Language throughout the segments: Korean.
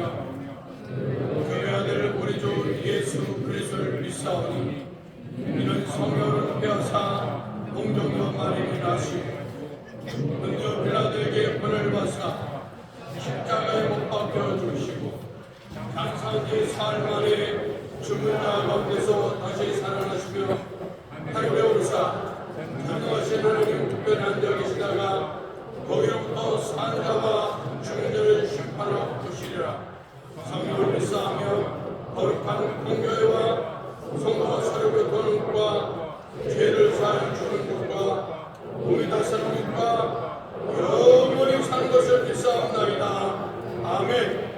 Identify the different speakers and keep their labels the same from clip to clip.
Speaker 1: 믿사오며 그의 아들 우리 주 예수 그리스도를 믿사오니 이는 성령을 빼앗아 공정과 마리를 낳으시고 은저 빌라도에게 벌을 받사 십자가에 못 박혀 죽으시고 장사한 지 사흘 만에 죽은 자 가운데서 다시 살아나시며 하늘에 오르사 전능하신 하나님 특별한 데 계시다가 거기로부터 산 자와 죽은 자를 심판하러 오시리라. 성령을 믿사하며 거룩한 공교회와 성도와 서로 교통과 죄를 사하여 주는 것과 몸이 다스리는 것과 영원히 사는 것을 믿사옵나이다. 아멘.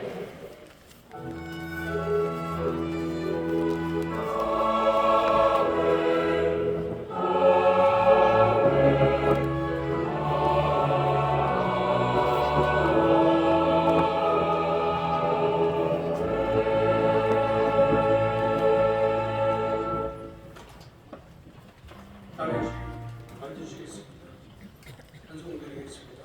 Speaker 1: 앉으시겠습니다. 찬송드리겠습니다.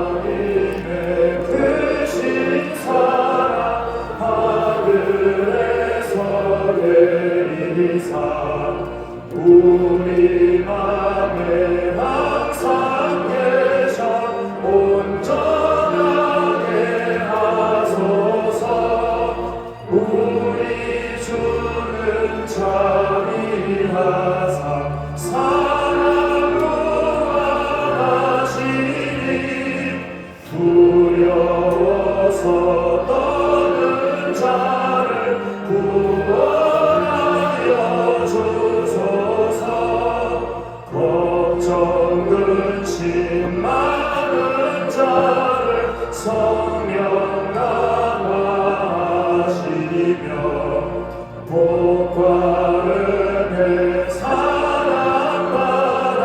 Speaker 2: 하나님의 크신 사랑 하늘에서 내리사 우리 맘에 항상 계셔 온전하게 하소서. 우리 주는 자비하사 사랑 무한하시니 두려워서 떠는 자를 구원하여 주소서. 걱정 근심 많은 자를 성령 강화하시며 복 바르게 사랑받아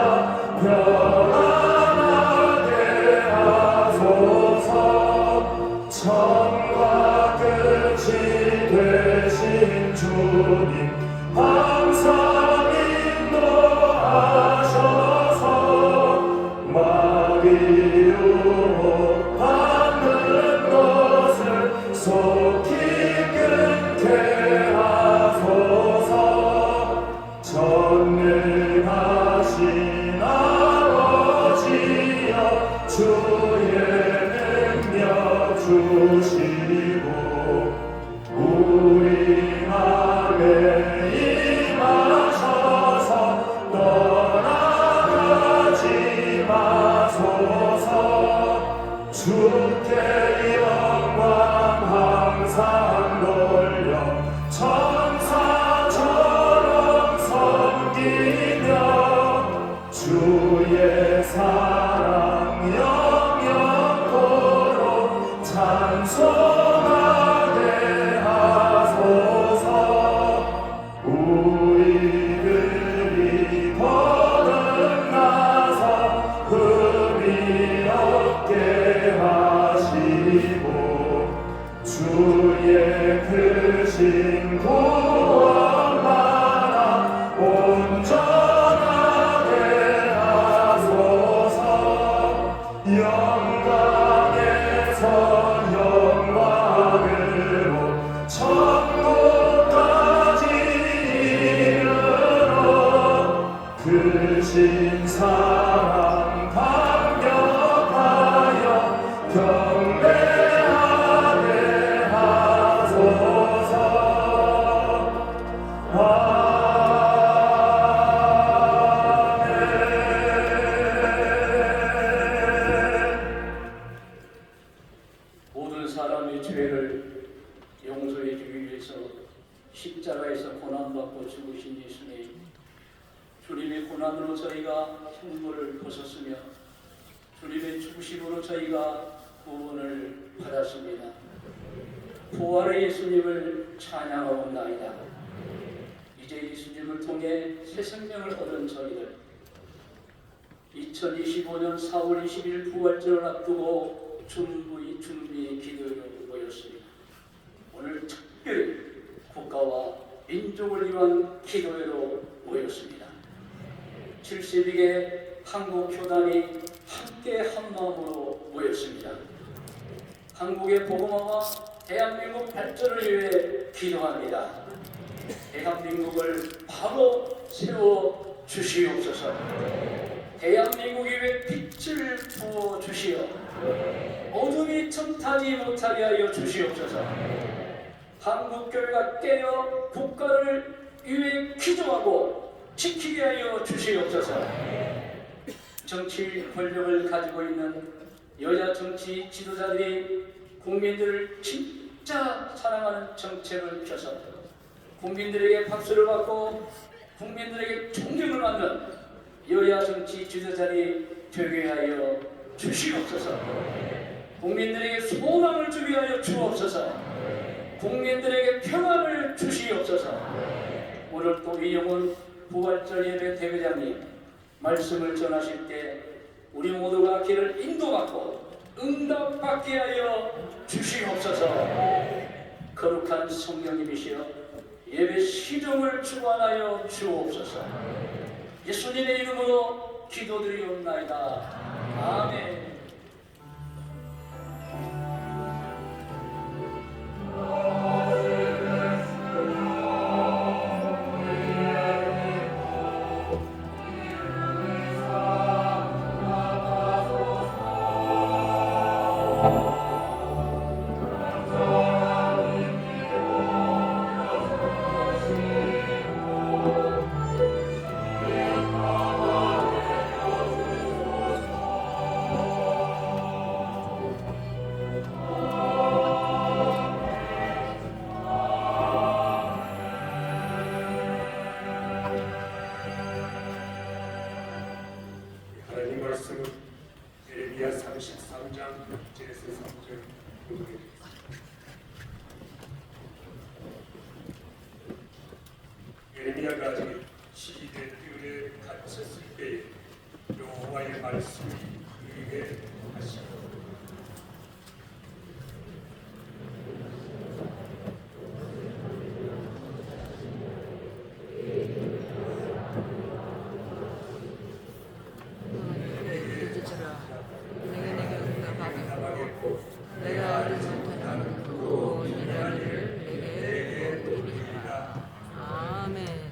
Speaker 2: 평안하게 하소서. 천과 끝이 되신 주님 항상 인도하셔서 마귀 유혹받는 것을 속히 끊게 하소서. 전능하신 아버지여 주의 능력 주시고 우리 맘에 임하셔서 떠나가지 마소서. 주께 영광 항상 돌려 천사처럼 섬기며 주의 사랑 영영토록 찬송하게 하소서. 우리들이 거듭나서 흠이 없게 하시고 주의 크신 구원만아 온전하게 하소서. 영광에서 영광으로 천국까지 이르러 크신 사랑 감격하여 경배하게 하소서.
Speaker 3: 모든 사람의 죄를 용서해 주기 위해서 십자가에서 고난받고 죽으신 예수님, 주님의 고난으로 저희가 형벌을 벗었으며 주님의 죽으심으로 저희가 구원을 받았습니다. 부활의 예수님을 찬양하옵나이다. 이제 예수님을 통해 새 생명을 얻은 저희들, 2025년 4월 20일 부활절을 앞두고 준비 기도에 모였습니다. 오늘 특별히 국가와 민족 민족을 위한 기도회로 모였습니다. 72개 한국 교단이 함께 한 마음으로 모였습니다. 한국의 복음화와 대한민국 발전을 위해 기도합니다. 대한민국을 바로 세워 주시옵소서. 대한민국 위에 빛을 부어 주시어 어둠이 틈타지 못하게 하여 주시옵소서. 한국교회가 깨어 국가를 위해 기도하고 지키게 하여 주시옵소서. 정치 권력을 가지고 있는 여야 정치 지도자들이 국민들을 진짜 사랑하는 정책을 펴서 국민들에게 박수를 받고 국민들에게 존경을 받는 여야 정치 지도자들이 되게 하여 주시옵소서. 국민들에게 소망을 주게 하여 주옵소서. 국민들에게 평안을 주시옵소서. 오늘 또 이영훈 부활절 예배 대회장님 말씀을 전하실 때 우리 모두가 길을 인도받고 응답받게 하여 주시옵소서. 거룩한 성령님이시여 예배 시종을 주관하여 주옵소서. 예수님의 이름으로 기도드리옵나이다. 아멘.
Speaker 4: 하나님 말씀은 예레미야 33장 1절에서 3절 교독해드리겠습니다. 예레미야가 아직 시기된 뜰에 갇혔을 때에 여호와의 말씀이 그에게 하시고
Speaker 5: 내가 알지 못하는 그 일을 내게 보이리라. 아멘.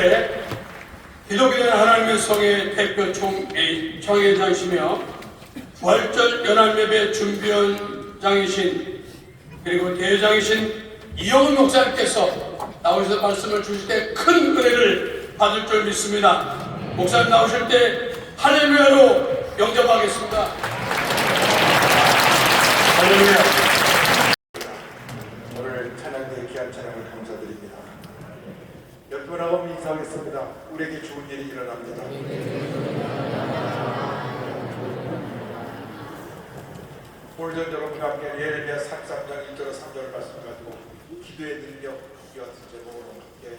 Speaker 1: 때 기독교는 하나님의 성의 대표 총회장이시며 부활절 연합예배 준비원장이신 그리고 대회장이신 이영훈 목사님께서 나오셔서 말씀을 주실 때 큰 은혜를 받을 줄 믿습니다. 목사님 나오실 때 할렐루야로 영접하겠습니다. 할렐루야.
Speaker 6: 오늘 찬양대의 귀한 찬양을 감사드립니다. 열번하고 인사하겠습니다. 우리에게 좋은 일이 일어납니다. 오늘 전 여러분과 함께 예레미야 33장 1절과 3절 말씀을 가지고 기도의 능력 이와 같은 제목으로 함께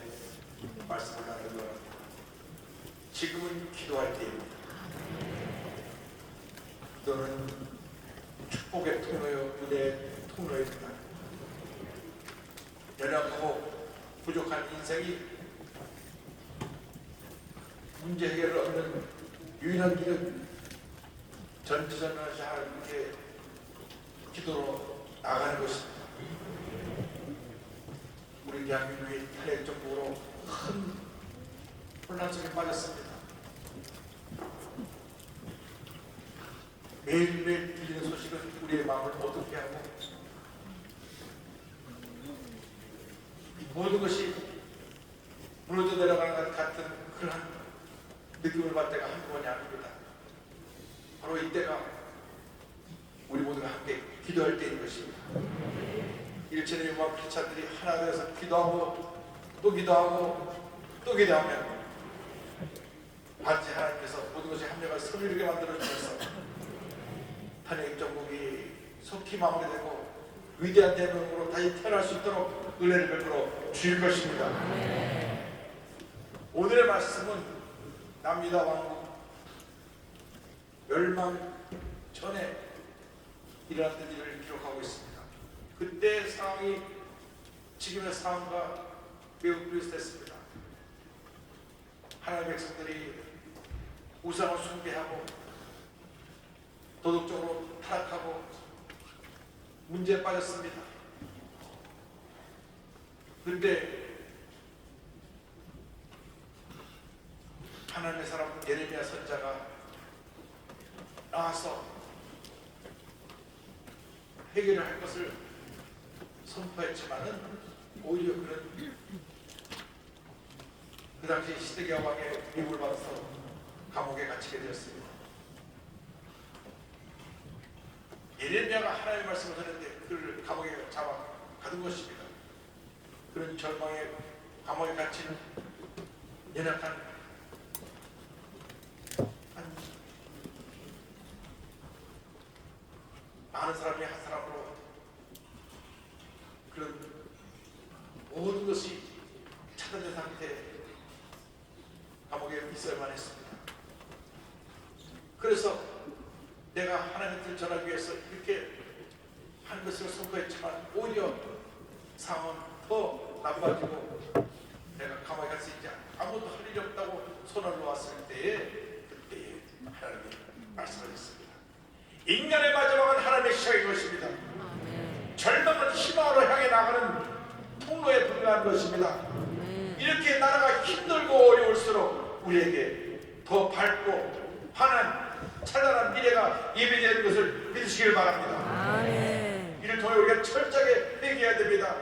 Speaker 6: 말씀을 나누려고 합니다. 지금은 기도할 때입니다. 기도는 축복의 통로요, 은혜의 통로입니다. 연약하고 부족한 인생이 문제 해결을 얻는 유일한 길은 전지전능하신 하나님께 기도로 나가는 것입니다. 우리 대한민국이 탄핵정부로 큰 혼란 속에 빠졌습니다. 매일매일 들리는 소식은 우리의 마음을 어둡게 하고 모든 것이 무너져 내려가는 것 같은 그러한 느낌을 받을 때가 한두 번이 아닙니다. 바로 이때가 우리 모두가 함께 기도할 때인 것입니다. 일체의 유망 크리스찬들이 하나 되어서 기도하고 또 기도하고 또 기도하면 반드시 하나님께서 모든 것이 합력을 서유르게 만들어주셔서 탄핵 정국이 속히 마무리되고 위대한 대명으로 다시 태어날 수 있도록 은혜를 베풀어 주실 것입니다. 오늘의 말씀은 남유다 왕국 멸망 전에 일어났던 일을 기록하고 있습니다. 그때 상황이 지금의 상황과 매우 비슷했습니다. 하나님의 백성들이 우상을 숭배하고 도덕적으로 타락하고 문제에 빠졌습니다. 그런데 하나님의 사람 예레미야 선지자가 나와서 해결을 할 것을 선포했지만은 오히려 그 당시 시드기야 왕의 미움을 받아서 감옥에 갇히게 되었습니다. 예레미야가 하나님의 말씀을 하는데 그를 감옥에 잡아 가둔 것입니다. 그런 절망에 감옥에 갇힌 연약한 많은 사람이 한 사람으로 그런 모든 것이 차단된 상태에 감옥에 있어야만 했습니다. 그래서 내가 하나님의 뜻을 전하기 위해서 이렇게 하는 것을 선포했지만 오히려 상황은 더 나빠지고 내가 감옥에 갈 수 있지 아무것도 할 일이 없다고 손을 놓았을 때에 그때에 하나님이 말씀하셨습니다. 인간의 마지막은 하나님의 시작인 것입니다. 절망은 희망으로 향해 나가는 통로에 불과한 것입니다. 이렇게 나라가 힘들고 어려울수록 우리에게 더 밝고 환한 찬란한 미래가 예비되는 것을 믿으시길 바랍니다. 이를 통해 우리가 철저하게 회개해야 됩니다.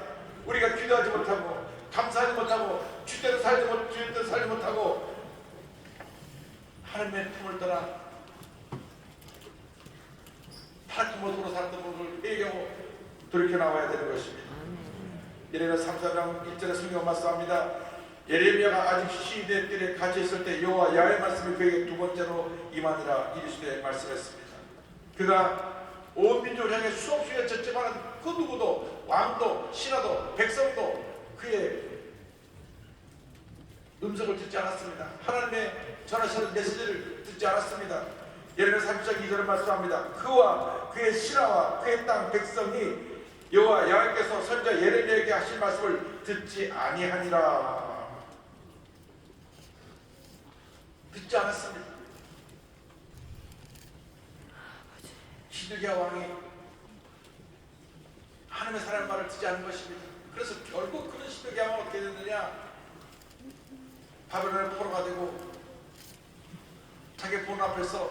Speaker 6: 우리가 기도하지 못하고 감사하지 못하고 주대로 살지 못하고 하나님의 품을 떠나 타락함으로 도로 사는 분을 회개하고 돌이켜 나와야 되는 것입니다. 예레미야 33장 1절에 성경 말씀합니다. 예레미야가 아직 시인의 뜰에 갇혀 있을 때 여호와 야훼 말씀이 그에게 두 번째로 임하니라 이르시되 말씀했습니다. 그가 온 민족을 향해 수없이 외쳤지만 그 누구도 왕도 신하도 백성도 그의 음성을 듣지 않았습니다. 하나님의 전하시는 메시지를 듣지 않았습니다. 예레미야 30장 2절을 말씀합니다. 그와 그의 신하와 그의 땅 백성이 여호와 야훼께서 선지자 예레미야에게 하신 말씀을 듣지 아니하니라. 듣지 않았습니다. 시드기야 왕이 하나님의 사람의 말을 듣지 않은 것입니다. 그래서 결국 그런 시드기야 왕은 어떻게 됐느냐? 바벨론의 포로가 되고 자기 본 앞에서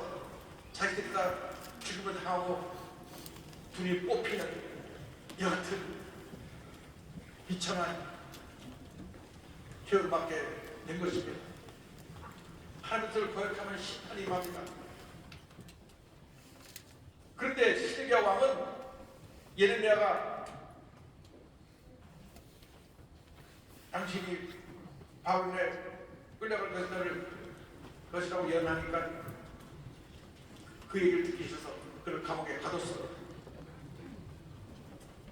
Speaker 6: 자기들이 다 죽음을 향하고 둘이 뽑히는 이 같은 비참한 기회를 맞게 된 것입니다. 하나님을 거역하면 심판이 임합니다. 그런데 시드기야 왕은 예레미야가 당신이 바벨론에 끌려갈 것이라고 예언하니까 그 얘기를 듣기 싫어서 그를 감옥에 가뒀어요.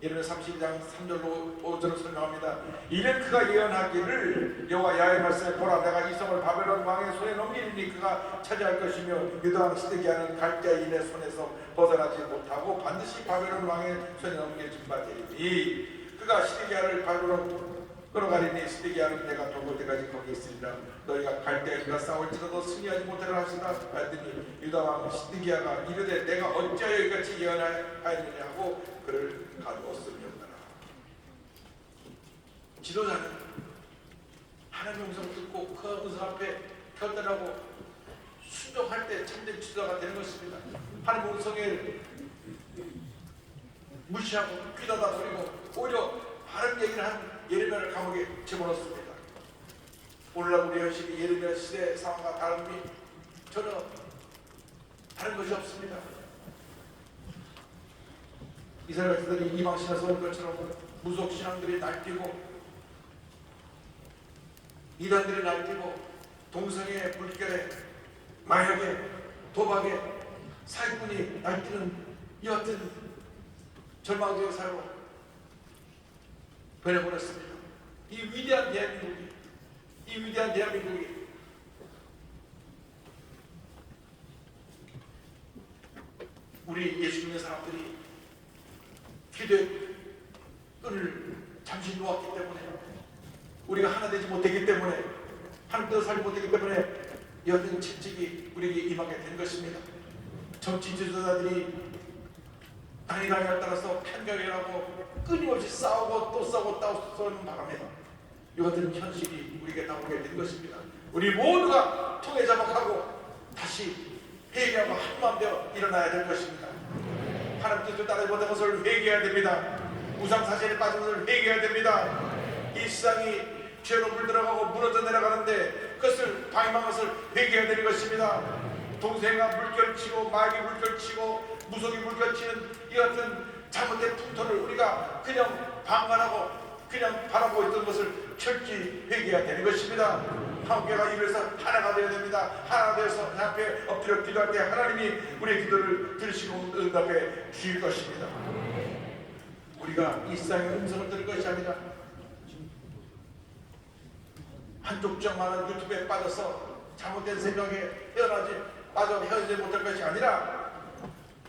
Speaker 6: 예레미야 32장 3절로 5절로 설명합니다. 이는 그가 예언하기를 여호와 야훼 말씀에 보라 내가 이 성을 바벨론 왕의 손에 넘기리니 그가 차지할 것이며 유다 왕 시드기야는 갈대인의 손에서 벗어나지 못하고 반드시 바벨론 왕의 손에 넘겨진 바 되리니 그가 시드기야를 바벨론 끌어가리니 시드기야는 내가 돌볼 때까지 거기 있으리라. 너희가 갈대인과 싸울지라도 승리하지 못하리라 하시다 하였더니 유다 왕 시드기야가 이르되 내가 어찌하여 이같이 예언하였느냐 하고 그를 가두었으리라. 지도자는 하나님의 음성을 듣고 그 음성 앞에 결단하고 순종할 때 참된 지도자가 되는 것입니다. 하나님의 음성을 무시하고 귀다다 버리고 오히려 다른 얘기를 한 예레미야를 감옥에 집어넣습니다. 오늘날 우리 현실이 예레미야 시대 상황과 다름이 전혀 다른 것이 없습니다. 이스라엘 백성들이 이방신에서 온 것처럼 무속신앙들이 날뛰고 이단들이 날뛰고 동성애, 물결에, 마약에, 도박에, 사기꾼이 날뛰는 이 같은 절망적인 삶으로 보내버렸습니다. 이 위대한 대한민국이 우리 예수 믿는 사람들이 기도의 끈을 잠시 놓았기 때문에 우리가 하나 되지 못했기 때문에 하나님 뜻을 살지 못했기 때문에 여든 채찍이 우리에게 임하게 된 것입니다. 정치 지도자들이 당이당에 따라서 편견이라고 끊임없이 싸우고 또 싸우고 또 싸우는 바람에 이것들은 현실이 우리에게 나오게 된 것입니다. 우리 모두가 통해 자복하고 다시 회개하고 한마음 되어 일어나야 될 것입니다. 하나님 뜻을 따르지 못한 것을 회개해야 됩니다. 우상사실에 빠진 것을 회개해야 됩니다. 이 세상이 죄로 물들어가고 무너져 내려가는데 그것을 방임한 것을 회개해야 되는 것입니다. 동생아 물결치고 마귀 물결치고 무속이 물결치는 이 같은 잘못된 풍토를 우리가 그냥 방관하고 그냥 바라보고 있던 것을 철저히 회개해야 되는 것입니다. 한국교회가 이래서 하나가 되어야 됩니다. 하나가 되어서 하나님 앞에 엎드려 기도할 때 하나님이 우리의 기도를 들으시고 응답해 주실 것입니다. 우리가 이 세상의 음성을 들을 것이 아니라 한쪽 정만한 유튜브에 빠져서 잘못된 생각에 빠져 헤어지지 못할 것이 아니라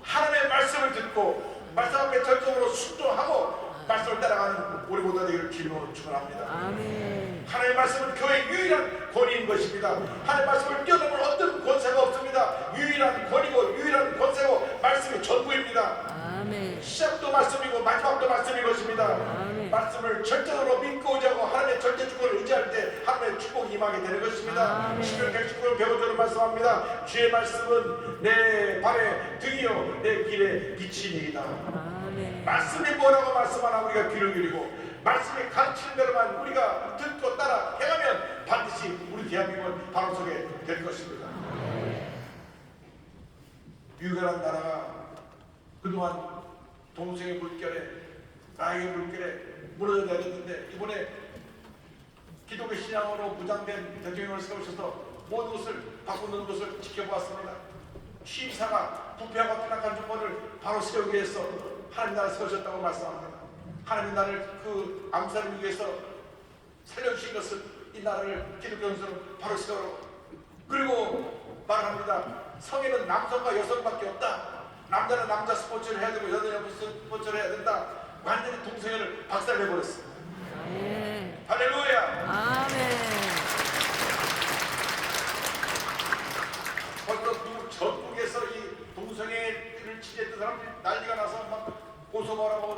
Speaker 6: 하나님의 말씀을 듣고 말씀 앞에 절정으로 순종하고 말씀을 따라가는 우리 모두가 되기를 기도로 축원합니다.
Speaker 5: 아멘.
Speaker 6: 하나님의 말씀은 교회의 유일한 권위인 것입니다. 하나님의 말씀을 뛰어넘을 어떤 권세가 없습니다. 유일한 권위고 유일한 권세고 말씀이 전부입니다.
Speaker 5: 아멘.
Speaker 6: 시작도 말씀이고 마지막도 말씀인 것입니다.
Speaker 5: 아멘.
Speaker 6: 말씀을 절대로 믿고 의지하고 하나님의 절대 주권을 의지할 때 하나님의 축복이 임하게 되는 것입니다.
Speaker 5: 아멘.
Speaker 6: 11편 119편 배우도록 말씀합니다. 주의 말씀은 내 발의 등이요 내 길의 빛이니이다.
Speaker 5: 아멘.
Speaker 6: 말씀이 뭐라고 말씀하나 우리가 귀를 기울이고 말씀이 가르치는 대로만 우리가 듣고 따라 행하면 반드시 우리 대한민국은 바로 서게 될 것입니다. 유교란 나라가 그동안 동성의 물결에 나의 물결에 무너져 내렸는데 이번에 기독교 신앙으로 무장된 대통령을 세우셔서 모든 것을 바꾸는 것을 지켜보았습니다. 취임사가 부패하고 타락한 정권을 바로 세우기 위해서 하나님 나라를 세우셨다고 말씀합니다. 하나님 나라를 그 암살을 위해서 살려주신 것은 이 나라를 기독교 선수로 바로 세우라고. 그리고 말합니다. 성에는 남성과 여성밖에 없다. 남자는 남자 스포츠를 해야 되고 여자는 스포츠를 해야 된다. 완전히 동성애를 박살내버렸습니다.
Speaker 5: 아멘.
Speaker 6: 할렐루야.
Speaker 5: 아멘.
Speaker 6: 벌써 전국에서 이 동성애를 취재했던 사람들이 난리가 나서 막 고소하라고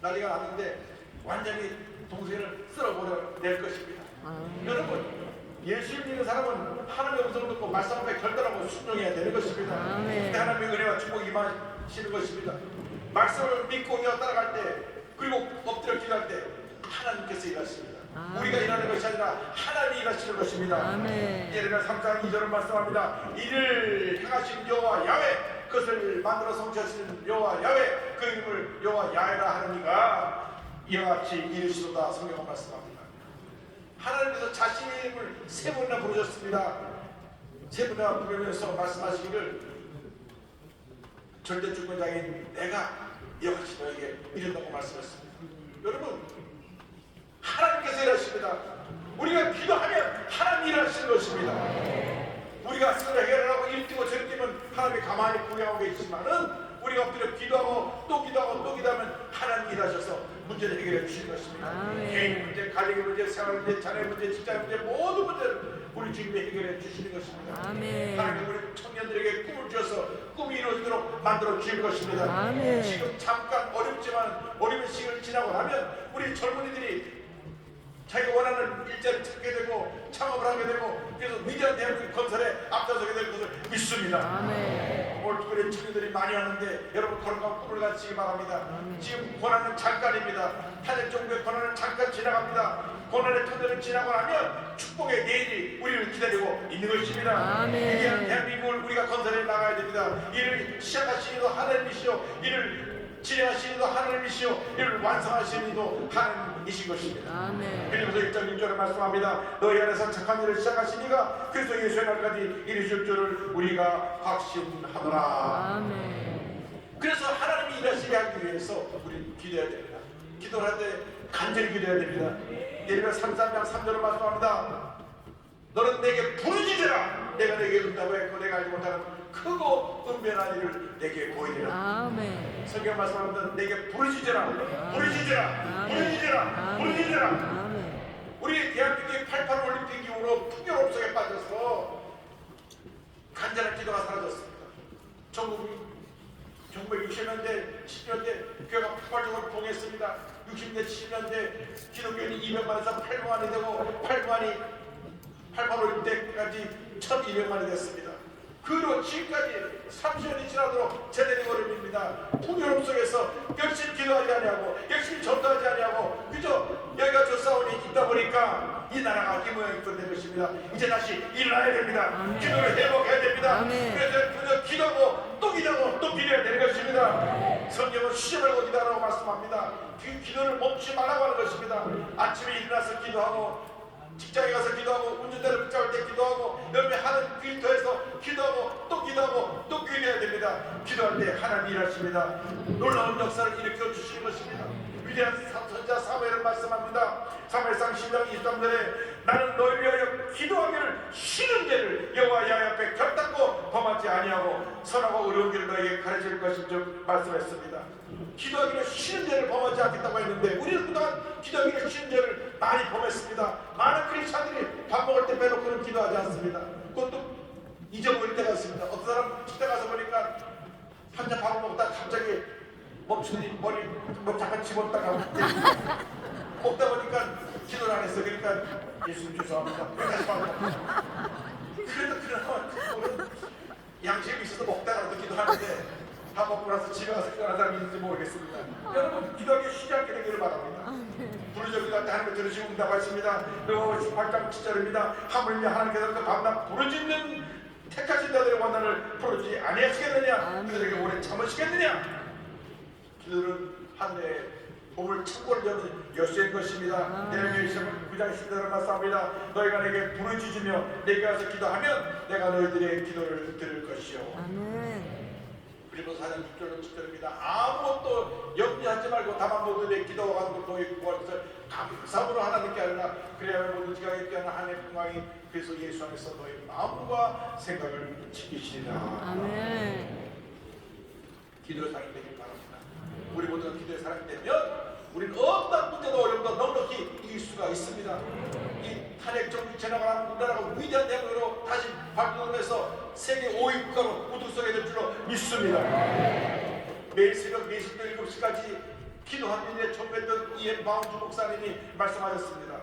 Speaker 6: 난리가 났는데 완전히 동성애를 쓸어버려 낼 것입니다. 여러분 예수 믿는 사람은 하나님의 음성을 듣고 말씀 앞에 결단하고 순종해야 되는 것입니다.
Speaker 5: 아멘.
Speaker 6: 하나님의 은혜와 축복이 임하시는 것입니다. 말씀을 믿고 이어 따라갈 때, 그리고 엎드려 기도할 때 하나님께서 일하십니다.
Speaker 5: 아멘.
Speaker 6: 우리가 일하는 것이 아니라 하나님이 일하시는 것입니다.
Speaker 5: 아멘.
Speaker 6: 예레미야 3장 2절을 말씀합니다. 이를 향하신 여호와 야훼, 그것을 만들어 성취하시는 여호와 야훼, 그 이름을 여호와 야훼라 하느니가 이와 같이 이르시도다. 성경은 말씀합니다. 하나님께서 자신의 이름을 세 번이나 부르셨습니다. 세 번이나 부르면서 말씀하시기를 절대주권자인 내가 이와 같이 너에게 이른다고 말씀했습니다. 여러분, 하나님께서 일하십니다. 우리가 기도하면 하나님이 일하시는 것입니다. 우리가 스스로 해결을 하고 일 뛰고 저리 뛰면 하나님이 가만히 구경하고 계시지만은 우리가 엎드려 기도하고 또 기도하고 또 기도하면 하나님이 일하셔서 문제를 해결해 주시는 것입니다.
Speaker 5: 아멘.
Speaker 6: 개인 문제, 가정 문제, 생활 문제, 자녀 문제, 직장 문제, 모든 문제를 우리 주님이 해결해 주시는 것입니다.
Speaker 5: 아멘.
Speaker 6: 하나님 우리 청년들에게 꿈을 주셔서 꿈이 이루어지도록 만들어 주실 것입니다.
Speaker 5: 아멘.
Speaker 6: 지금 잠깐 어렵지만 어려운 시간을 지나고 나면 우리 젊은이들이 자기가 원하는 일자리를 찾게 되고 창업을 하게 되고 그래서 위대한 대한민국 건설에 앞장서게 될 것을 믿습니다.
Speaker 5: 아멘.
Speaker 6: 오늘 특별히 청년들이 많이 하는데 여러분 건강한 꿈을 가지시기 바랍니다. 지금 고난은 잠깐입니다. 탄핵 정부의 고난은 잠깐 지나갑니다. 고난의 터널을 지나고 나면 축복의 내일이 우리를 기다리고 있는 것입니다.
Speaker 5: 아멘.
Speaker 6: 위대한 대한민국을 우리가 건설해 나가야 됩니다. 이를 시작하신 이도 하나님이시오, 이를 진행하신 이도 하나님이시오, 이를 완성하신 이도 하나님이신 것입니다.
Speaker 5: 아멘.
Speaker 6: 빌립보서 1장 6절에 말씀합니다. 너희 안에서 착한 일을 시작하신 이가 그리스도 예수의 날까지 이루실 줄을 우리가 확신하노라.
Speaker 5: 아멘.
Speaker 6: 그래서 하나님이 일하시게 하기 위해서 우리는 기도해야 됩니다. 기도를 할 때 간절히 기도해야 됩니다. 예레미야 3장 3절을 말씀합니다. 너는 내게 부르짖으라. 내가 내게 응답하였고 내가 알지 못하는 크고 은변한 일을 내게 보이리라.
Speaker 5: 아멘.
Speaker 6: 성경 말씀합니다. 내게 부르짖으라. 부르짖으라. 부르짖으라. 부르짖으라.
Speaker 5: 아멘.
Speaker 6: 우리 대한민국의 88 올림픽 이후로 풍요로움 속에 빠져서 간절한 기도가 사라졌습니다. 전국이 1960년대, 70년대 교회가 폭발적으로 봉했습니다. 60년대, 70년대 기독교인이 200만에서 800만이 되고 88 올림픽까지 1200만이 됐습니다. 그리고 지금까지 30년이 지나도록 제대로 어렵습니다. 풍요로움 속에서 열심히 기도하지 아니하고 열심히 전도하지 아니하고 그저 여기가 저 싸움이 있다 보니까 이 나라가 이 모양이 된 것입니다. 이제 다시 일어나야 됩니다.
Speaker 5: 아멘.
Speaker 6: 기도를 회복해야 됩니다.
Speaker 5: 아멘.
Speaker 6: 그래서 그저 기도하고 또 기도하고 또 기도해야 되는 것입니다. 성경은 쉬지 말고 기도하라고 말씀합니다. 그 기도를 멈추지 말라고 하는 것입니다. 아침에 일어나서 기도하고 직장에 가서 기도하고 운전대를 붙잡을 때 기도하고 여러분이 하는 일터에서 기도하고 또 기도하고 또 기도해야 됩니다. 기도할 때 하나님이 일하십니다. 놀라운 역사를 일으켜 주시는 것입니다. 위대한 선자 사무엘은 말씀합니다. 사무엘상 10장 23절에 나는 너희를 위하여 기도하기를 쉬는 죄를 여호와 야훼 앞에 결단코 범하지 아니하고 선하고 어려운 길을 너희에게 가르칠 것인 줄 말씀했습니다. 기도하기를 쉬는 죄를 범하지 않겠다고 했는데 우리는 그동안 기도하기를 쉬는 죄를 많이 범했습니다. 많은 크리스찬들이 밥 먹을 때 빼놓고는 기도하지 않습니다. 그것도 잊어버릴 때가 있습니다. 어떤 사람 식당 가서 보니까 한잔 밥을 먹다가 갑자기 멈추더니 머리 뭐 잠깐 집었다가 먹다 보니까 기도를 안 했어. 그러니까 예수님 죄송합니다. 다시 밥 먹고. 그러면 양심이 있어서 먹다가도 기도하는데 밥 먹고 나서 집에 가서 기도하는 사람이 있는지 모르겠습니다. 여러분 기도하기 쉬지 않게 되기를 바랍니다. 부르짖어 기도할 때 하나님을 들으시고 응답하십니다. 그리고 18장 7절입니다. 하물며 하나님께서 그 밤낮 부르짖는 택하신 자들의 원한을 풀어주지 아니하시겠느냐. 그들에게 오래 참으시겠느냐. 기도는 하늘의 몸을 창고를 여는 열쇠인 것입니다. 예레미야 9장 10절을 말씀합니다. 너희가 내게 부르짖으며 내게 와서 기도하면 내가 너희들의 기도를 들을 것이요.
Speaker 5: 아멘.
Speaker 6: 빌립보서 4장 6절로 7절입니다. 아무것도 염려하지 말고 다만 모두의 기도와 간구 너희 구할 것을 감사함으로 하나님께 하리라. 그래야만 모든 지각에 있게 하는 하나님의 평강이 그래서 예수 안에서 너희 마음과 생각을 지키시리라.
Speaker 5: 아멘.
Speaker 6: 기도의 사람이 되길 바랍니다. 우리 모두가 기도의 사람이 되면 우리는 어떤 문제도 어려움도 넉넉히 이길 수가 있습니다. 이 탄핵 정부 지나가는 우리나라가 위대한 대국으로 다시 발돋움해서 세계 5위 국가로 우뚝서게 될 줄로 믿습니다. 매일 새벽 4시부터 7시까지 기도하는 일에 전무했던 이엔 바운주 목사님이 말씀하셨습니다.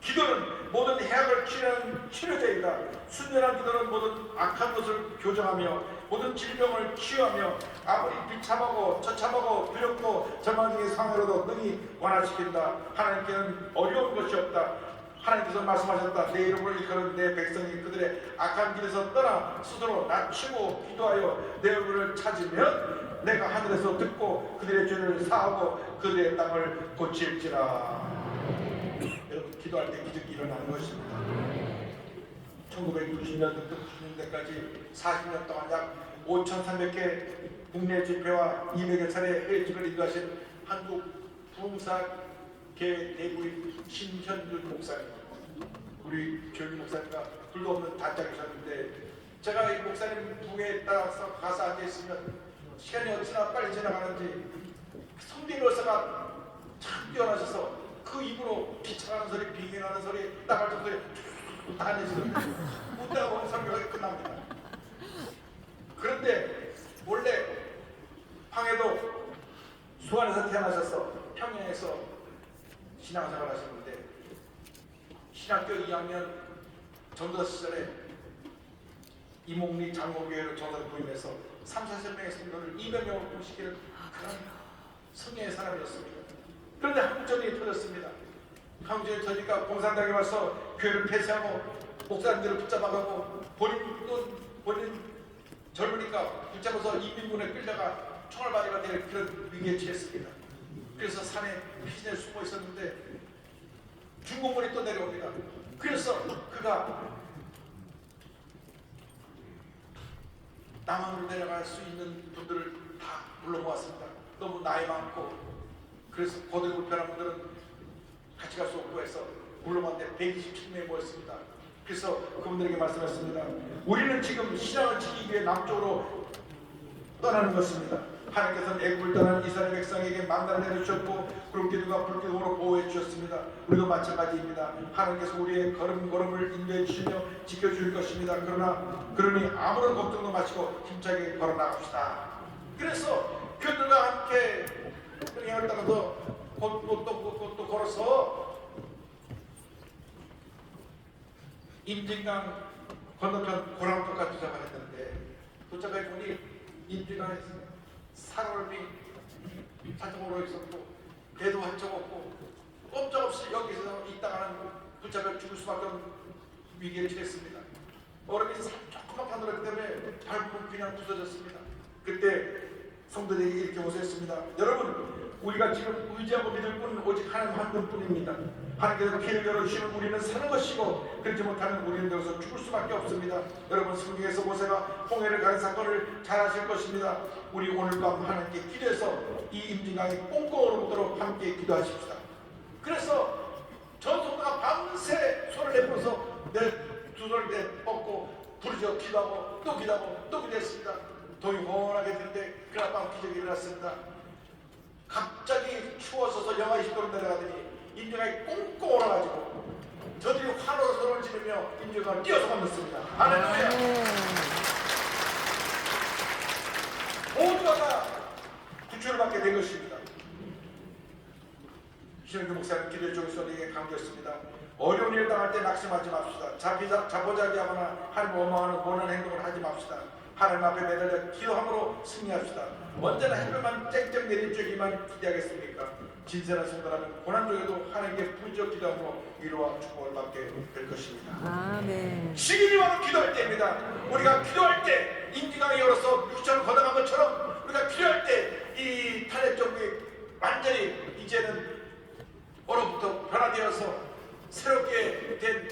Speaker 6: 기도는 모든 해악을 치료하는 치료제이다. 순전한 기도는 모든 악한 것을 교정하며 모든 질병을 치유하며 아무리 비참하고 처참하고 두렵고 절망적인 상황으로도 능히 완화시킨다. 하나님께는 어려운 것이 없다. 하나님께서 말씀하셨다. 내 이름으로 일컬은 내 백성이 그들의 악한 길에서 떠나 스스로 낮추고 기도하여 내 얼굴을 찾으면 내가 하늘에서 듣고 그들의 죄를 사하고 그들의 땅을 고칠지라. 여러분, 기도할 때 기적이 일어나는 것입니다. 1960년부터 90년대까지 40년 동안 약 5,300개 국내 집회와 200여 차례 해외 집회를 인도하신 한국 부흥사계 대부인 신현준 목사님, 우리 조윤 목사님과 둘도 없는 단짝이셨는데, 제가 이 목사님 부흥에 따라서 가서 앉아있으면 시간이 어찌나 빨리 지나가는지 성대 묘사가 참 뛰어나셔서 그 입으로 기차가는 소리, 비행기 나는 소리, 나발적 소리 다 내시더니 웃다가 보면 설교가 끝납니다. 그런데 원래 황해도 수안에서 태어나셔서 평양에서 신앙생활 하셨는데 신학교 2학년 전도 시절에 이몽리 장로교회로 전도를 부임해서 3,400명의 성도를 200명을 공시키는 그런 성령의 사람이었습니다. 그런데 한국전쟁이 터졌습니다. 한국전쟁이 터지니까 공산당이 와서 교회를 폐쇄하고 목사님들을 붙잡아가고 본인 젊으니까 붙잡아서 이민군에 끌려가 총알바지가 될 그런 위기에 처했습니다. 그래서 산에 피신에 숨어 있었는데 중공군이 또 내려옵니다. 그래서 그가 남한으로 내려갈 수 있는 분들을 다 불러 모았습니다. 너무 나이 많고 그래서 거대 불편한 분들은 같이 갈 수 없고 해서 불러모았는데 127명이 모였습니다. 그래서 그분들에게 말씀했습니다. 우리는 지금 신앙을 지키기 위해 남쪽으로 떠나는 것입니다. 하나님께서는 애굽을 떠난 이스라엘 백성에게 만나를 내려주셨고 구름기둥과 불기둥으로 보호해 주셨습니다. 우리도 마찬가지입니다. 하나님께서 우리의 걸음걸음을 인도해 주시며 지켜줄 것입니다. 그러니 아무런 걱정도 마시고 힘차게 걸어나갑시다. 그래서 그들과 함께 평양을 따라서 또 걸어서 임진강 건너편 고랑도까지 도착을 했는데 도착해 보니 임진강에서 살얼음이 자동으로 있었고 배도 한척 없고 꼼짝없이 여기서 있다가는 붙잡혀 죽을 수밖에 없는 위기를 처했습니다. 얼음이 조그맣게 늘었기 때문에 밟으면 그냥 부서졌습니다. 그때 성도들이 이렇게 호소했습니다. 여러분, 우리가 지금 의지하고 믿을 분은 오직 하나님 한 분뿐입니다. 하나님께서 길을 열어주시면 우리는 사는 것이고 그렇지 못하면 우리는 여기서 죽을 수밖에 없습니다. 여러분, 성경에서 모세가 홍해를 가는 사건을 잘 아실 것입니다. 우리 오늘 밤 하나님께 기도해서 이 임진강이 꽁꽁 얼어붙도록 함께 기도하십시다. 그래서 전 성도가 밤새 손을 내밀어서 내 두 손을 뻗고 부르짖어 기도하고 또 기도하고 또 기도했습니다. 동이 훤하게 되는데 그날 밤 기적이 일어났습니다. 갑자기 추워서서 영하 20도로 내려가더니 임진강이 꽁꽁 얼어가지고 저들이 화로 소리를 지르며 임진강을 뛰어서 건넜습니다. 할렐루야! 모두가 다 구출을 받게 된 것입니다. 신영규 목사님 기도의 종소리에 감겼습니다. 어려운 일 당할 때 낙심하지 맙시다. 자포자기하거나 하나님 원망하는 원하는 행동을 하지 맙시다. 하나님 앞에 매달려 기도함으로 승리합시다. 언제나 햇볕만 쨍쨍 내리쬐기만 기대하겠습니까? 진실한 성도라면 고난 중에도 하나님께 부지어 기도함으로 위로와 축복을 받게 될 것입니다.
Speaker 5: 아멘.
Speaker 6: 지금이 바로 기도할 때입니다. 우리가 기도할 때 임진강이 열어서 6천을 걷어간 것처럼 우리가 기도할 때 이 탄핵 정부이 완전히 이제는 얼어붙어 변화되어서 새롭게 된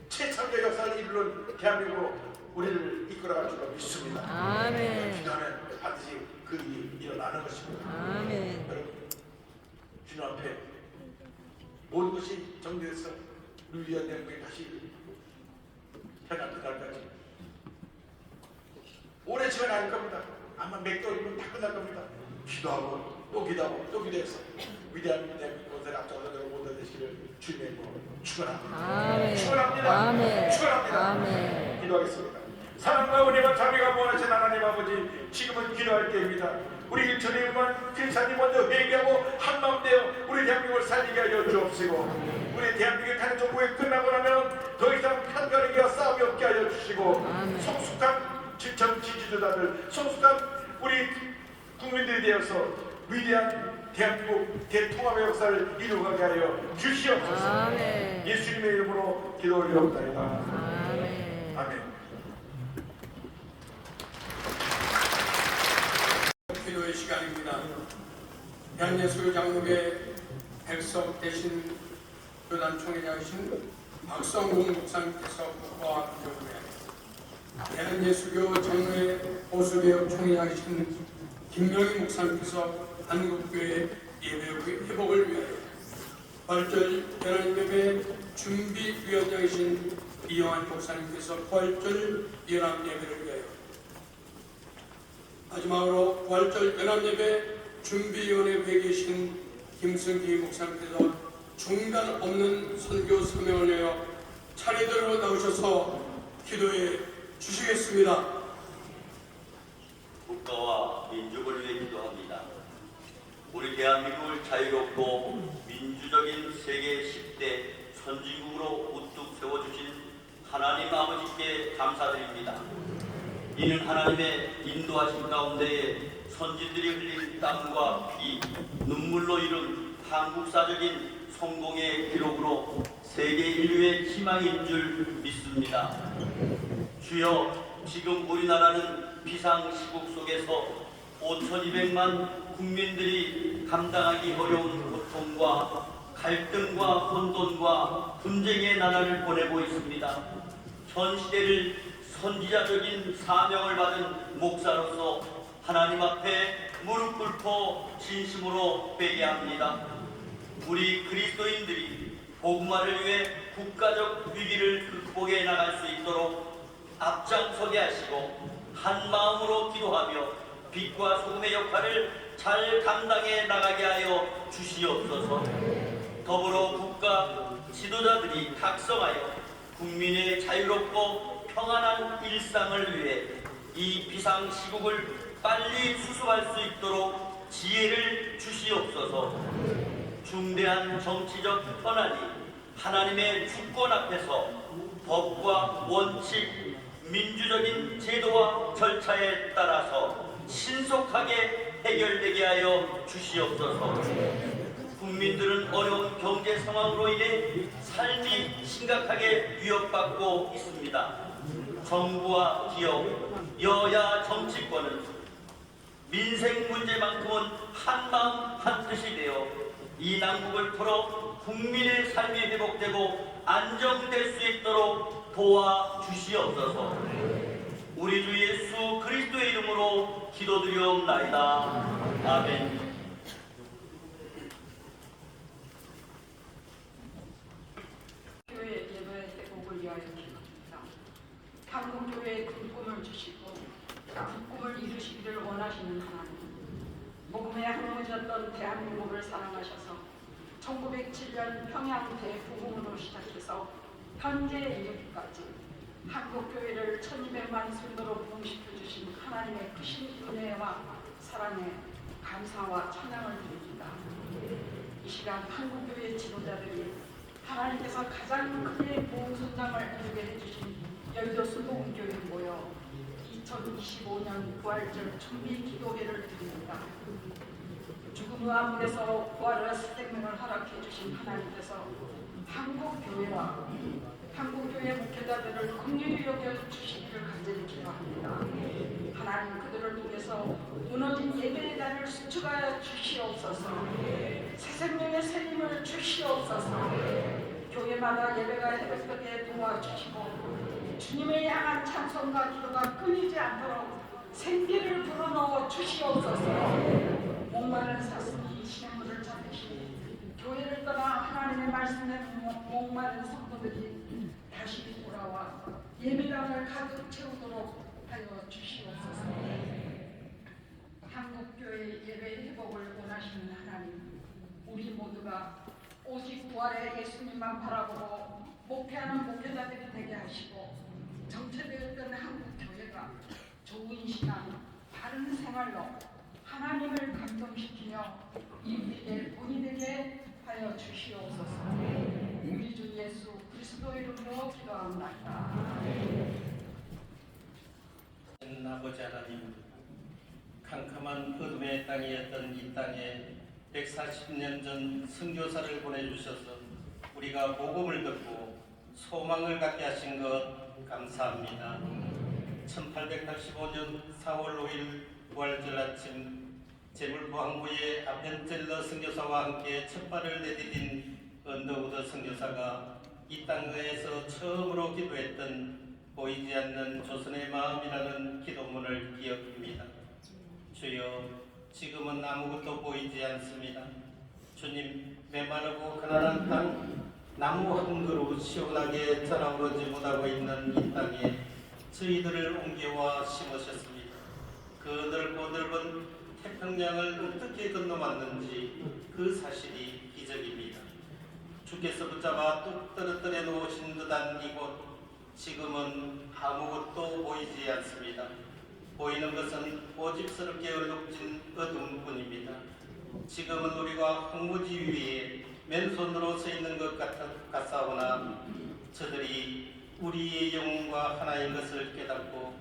Speaker 6: 최창조 역사를 이루는 대한민국으로 우리를 이끌어갈 줄로 믿습니다.
Speaker 5: 아멘.
Speaker 6: 기도하면 반드시 그 일이 일어나는 것입니다.
Speaker 5: 아멘.
Speaker 6: 여러분, 주님 앞에 모든 것이 정리돼서 누리한 대한민국이 다시 편한 그날까지 오래 지면 아닐 겁니다. 아마 몇 개월이면 다 끝날 겁니다. 기도하고 또 기도하고 또 기도해서 위대한 대한민국 건설에 앞장서 모든 되시기를 주님의 이름으로 축원합니다.
Speaker 5: 아멘.
Speaker 6: 축원합니다.
Speaker 5: 아멘.
Speaker 6: 축원합니다.
Speaker 5: 아멘.
Speaker 6: 기도하겠습니다. 사랑과 은혜와 자비가 무한하신 하나님 아버지, 지금은 기도할 때입니다. 우리 일천의 일만 필사님 먼저 회개하고 한마음 되어 우리 대한민국을 살리게 하여 주옵시고 우리 대한민국의 탄핵 정부가 끝나고 나면 더 이상 편가르기와 싸움이 없게 하여 주시고 성숙한 지청 지지자들 성숙한 우리 국민들이 되어서 위대한 대한민국 대통합의 역사를 이루어가게 하여 주시옵소서.
Speaker 5: 아멘.
Speaker 6: 예수님의 이름으로 기도 올리옵나이다.
Speaker 5: 아멘.
Speaker 6: 아멘.
Speaker 1: 기도의 시간입니다. 대한예수교 장로회 백석 대신 교단 총회장이신 박성공 목사님께서 국가와 교회, 대한예수교 장로회 보수개혁 총회장이신 김명희 목사님께서 한국교회 예배 회복을 위하여, 부활절 연합 예배 준비위원장이신 이영환 목사님께서 부활절 연합 예배를 위하여, 마지막으로 부활절 연합예배 준비위원회에 계신 김승기 목사님께서 중단 없는 선교 사명을 위하여 차례대로 나오셔서 기도해 주시겠습니다.
Speaker 7: 국가와 민족을 위해 기도합니다. 우리 대한민국을 자유롭고 민주적인 세계 10대 선진국으로 우뚝 세워주신 하나님 아버지께 감사드립니다. 이는 하나님의 인도하신 가운데에 선진들이 흘린 땀과 피, 눈물로 이룬 한국사적인 성공의 기록으로 세계 인류의 희망인 줄 믿습니다. 주여, 지금 우리나라는 비상시국 속에서 5,200만 국민들이 감당하기 어려운 고통과 갈등과 혼돈과 분쟁의 나날을 보내고 있습니다. 현 시대를 선지자적인 사명을 받은 목사로서 하나님 앞에 무릎 꿇고 진심으로 회개합니다. 우리 그리스도인들이 복음화를 위해 국가적 위기를 극복해 나갈 수 있도록 앞장서게 하시고 한 마음으로 기도하며 빛과 소금의 역할을 잘 감당해 나가게 하여 주시옵소서. 더불어 국가 지도자들이 각성하여 국민의 자유롭고 평안한 일상을 위해 이 비상시국을 빨리 수습할 수 있도록 지혜를 주시옵소서. 중대한 정치적 현안이 하나님의 주권 앞에서 법과 원칙, 민주적인 제도와 절차에 따라서 신속하게 해결되게 하여 주시옵소서. 국민들은 어려운 경제 상황으로 인해 삶이 심각하게 위협받고 있습니다. 정부와 기업, 여야 정치권은 민생 문제만큼은 한마음 한뜻이 되어 이 난국을 풀어 국민의 삶이 회복되고 안정될 수 있도록 도와주시옵소서. 우리 주 예수 그리스도의 이름으로 기도드리옵나이다. 아멘.
Speaker 8: 교회 예배 회복을 위하여 기도합니다. 한국교회에 큰 꿈을 주시고 그 꿈을 이루시기를 원하시는 하나님, 복음에 항목이었던 대한민국을 사랑하셔서 1907년 평양 대부흥으로 시작해서 현재 이르기까지 한국교회를 1200만 성도로 부흥시켜 주신 하나님의 크신 은혜와 사랑에 감사와 찬양을 드립니다. 이 시간 한국교회 지도자들이 하나님께서 가장 크게 부흥선장을 이루게 해주신 여의도 순복음교회에 모여 2025년 부활절 준비 기도회를 드립니다. 죽음의 암흑에서 부활의 생명을 허락해 주신 하나님께서 한국교회와 한국교회 목회자들을 긍휼히 여겨 주시기를 간절히 기도합니다. 하나님, 그들을 통해서 무너진 예배의 날을 수축하여 주시옵소서. 새 생명의 샘임을 주시옵소서. 교회마다 예배가 회복되게 도와주시고 주님을 향한 찬송과 기도가 끊이지 않도록 생기를 불어넣어 주시옵소서. 목마른 사슴이 시냇물을 찾듯이 교회를 떠나 하나님의 말씀에 목마른 성도들이 다시 돌아와 예배당을 가득 채우도록 하여 주시옵소서. 한국교회 예배 회복을 원하시는 하나님, 우리 모두가 오직 부활의 예수님만 바라보고 목회하는 목회자들이 되게 하시고 정체되었던 한국교회가 좋은 신앙, 바른 생활로 하나님을 감동시키며 이웃에게 본이 되게 하여 주시옵소서. 우리 주 예수 그리스도 이름으로 기도합니다.
Speaker 9: 아버지 하나님, 캄캄한 어둠의 땅이었던 이 땅에 140년 전 선교사를 보내주셔서 우리가 복음을 듣고 소망을 갖게 하신 것 감사합니다. 1885년 4월 5일 부활절 아침 제물포항구의 아펜젤러 선교사와 함께 첫 발을 내디딘 언더우드 선교사가 이 땅에서 처음으로 기도했던 보이지 않는 조선의 마음이라는 기도문을 기억합니다. 주여, 지금은 아무것도 보이지 않습니다. 주님, 메마르고 가난한 땅, 나무 한 그루 시원하게 자라오르지 못하고 있는 이 땅에 저희들을 옮겨와 심으셨습니다. 그 넓고 넓은 태평양을 어떻게 건너왔는지 그 사실이 기적입니다. 주께서 붙잡아 뚝 떨어뜨려 놓으신 듯한 이곳, 지금은 아무것도 보이지 않습니다. 보이는 것은 오직스럽게 얼룩진 어둠뿐입니다. 지금은 우리가 황무지 위에 맨손으로 서 있는 것 같사오나 저들이 우리의 영혼과 하나인 것을 깨닫고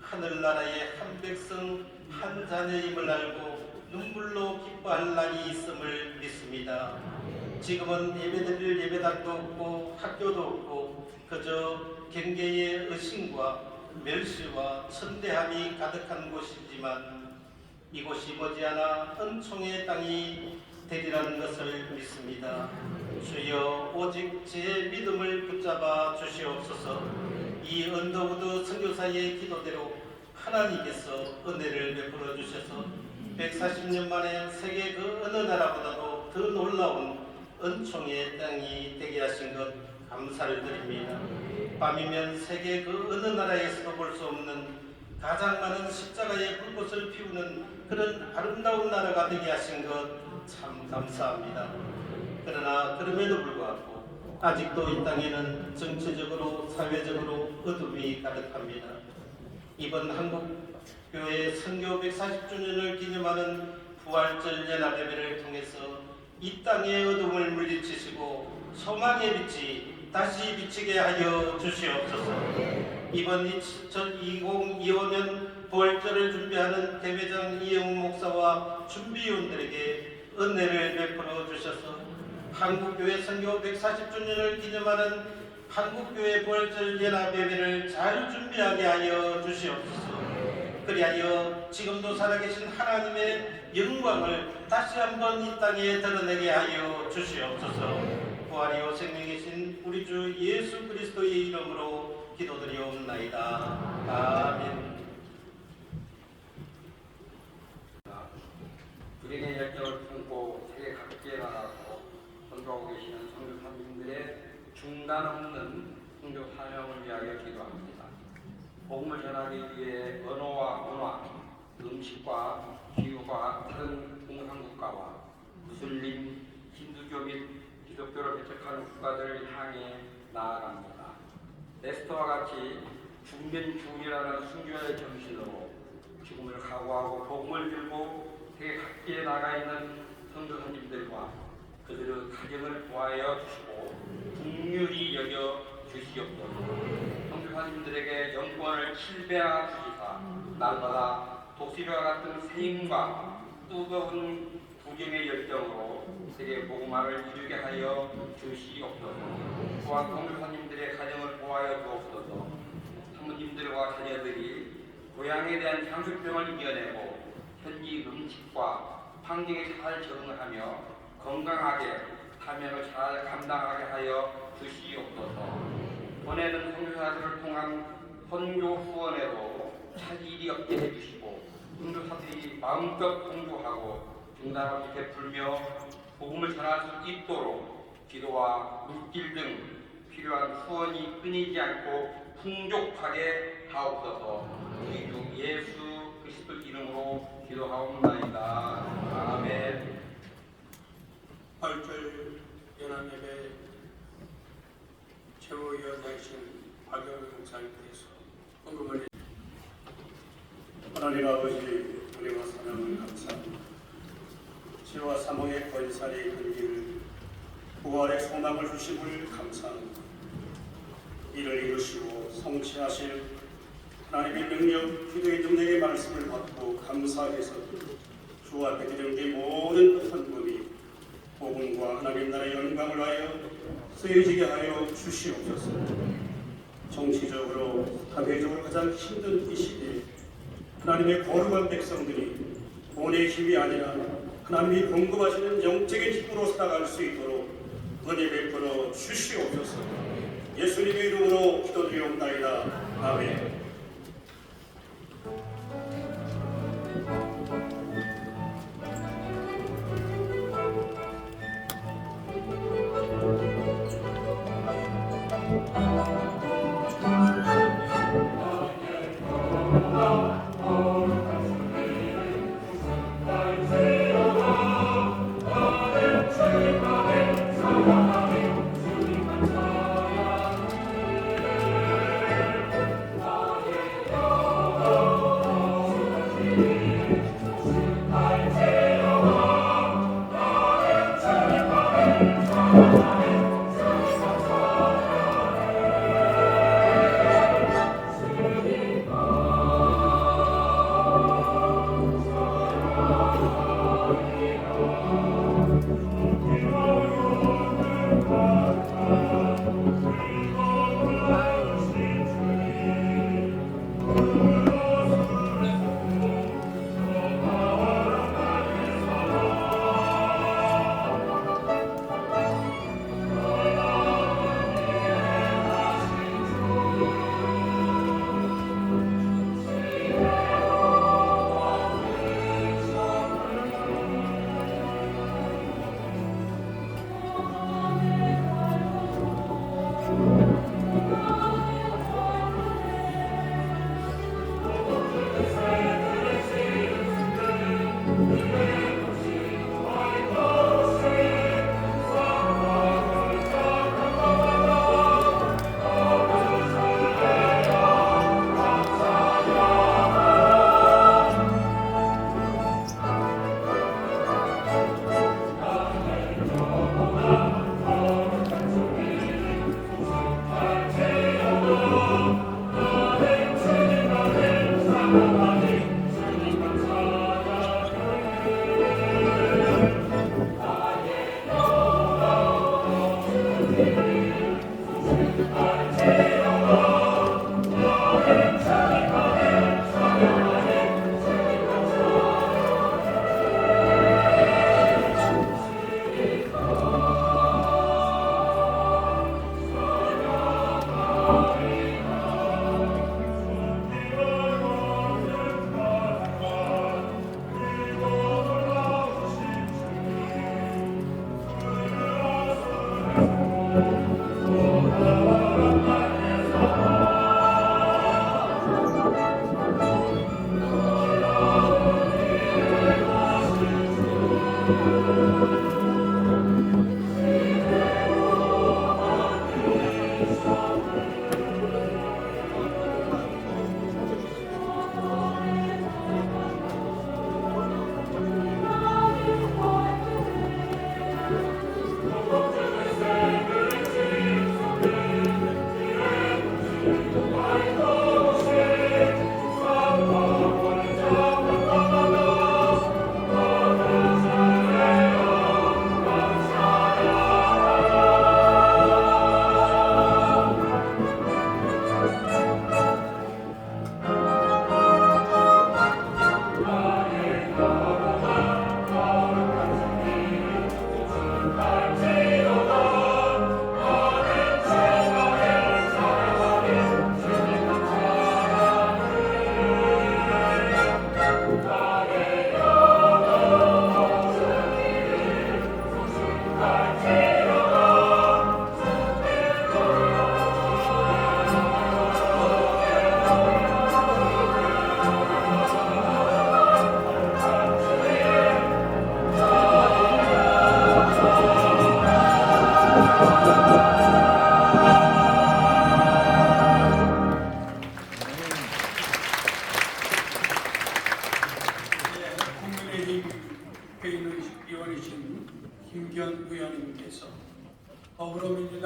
Speaker 9: 하늘나라의 한 백성 한 자녀임을 알고 눈물로 기뻐할 날이 있음을 믿습니다. 지금은 예배드릴 예배당도 없고 학교도 없고 그저 경계의 의심과 멸시와 천대함이 가득한 곳이지만 이곳이 머지않아 은총의 땅이 되리라는 것을 믿습니다. 주여, 오직 제 믿음을 붙잡아 주시옵소서. 이 언더우드 선교사의 기도대로 하나님께서 은혜를 베풀어 주셔서 140년 만에 세계 그 어느 나라보다도 더 놀라운 은총의 땅이 되게 하신 것 감사를 드립니다. 밤이면 세계 그 어느 나라에서도 볼 수 없는 가장 많은 십자가의 불꽃을 피우는 그런 아름다운 나라가 되게 하신 것 참 감사합니다. 그러나 그럼에도 불구하고 아직도 이 땅에는 정치적으로 사회적으로 어둠이 가득합니다. 이번 한국교회 선교 140주년을 기념하는 부활절 연합예배를 통해서 이 땅의 어둠을 물리치시고 소망의 빛이 다시 비치게 하여 주시옵소서. 이번 2025년 부활절을 준비하는 대회장 이영웅 목사와 준비위원들에게 은혜를 베풀어 주셔서 한국교회 선교 140주년을 기념하는 한국교회 부활절 연합예배를 잘 준비하게 하여 주시옵소서. 그리하여 지금도 살아계신 하나님의 영광을 다시 한번 이 땅에 드러내게 하여 주시옵소서. 부활이요 생명이신 우리 주 예수 그리스도의 이름으로 기도드리옵나이다. 아멘.
Speaker 10: 불행의 열정을 품고 세계 각지에 나가서 선교하고 계시는 선교사님들의 중단 없는 선교 사명을 위하여 기도합니다. 복음을 전하기 위해 언어와 문화, 음식과 기후가 다른 공산국가와 무슬림, 힌두교 및 기독교를 배척하는 국가들을 향해 나아갑니다. 레스터와 같이 중변중이라는 순교의 정신으로 죽음을 각오하고 복음을 들고 세계 각지에 나가 있는 선교사님들과 그들의 가정을 보호하여 주시고 국률이 여겨 주시옵소서. 선교사님들에게 영권을 7배나 주시사 날마다 독수리와 같은 세임과 뜨거운 구경의 열정으로 세계 복음화를 이루게 하여 주시옵소서. 또한 선교사님들의 가정을 보호하여 주옵소서. 사모님들과 자녀들이 고향에 대한 향수병을 이겨내고 현지 음식과 환경에 잘 적응하며 건강하게 사명을 잘 감당하게 하여 주시옵소서. 보내는 선교사들을 통한 선교 후원에도 차질이 없게 해주시고 선교사들이 마음껏 공부하고 중단 없이 베풀며 복음을 전할 수 있도록 기도와 물질 등 필요한 후원이 끊이지 않고 풍족하게 하옵소서. 우리 주 예수 그리스도 이름으로 기도하옵나이다. 아멘.
Speaker 1: 부활절 연합예배 최고위원장이신 박영민 목사님께서 헌금을
Speaker 4: 하나님 아버지,
Speaker 1: 은혜와 사랑을 감사합니다. 지와 사망의 권살이 근기를 부활의 소망을 주심을 감사합니다. 이를 이루시고 성취하실 하나님의 능력, 기도의 능력의 말씀을 받고 감사해서 주 앞에 드리는 게 모든 헌금이 복음과 하나님 나라의 영광을 위하여 쓰여지게 하여 주시옵소서. 정치적으로 사회적으로 가장 힘든 이 시대에 하나님의 거룩한 백성들이 돈의 힘이 아니라 하나님이 공급하시는 영적인 힘으로 살아갈 수 있도록 은혜 베풀어 주시옵소서. 예수님의 이름으로 기도드리옵나이다. 아멘.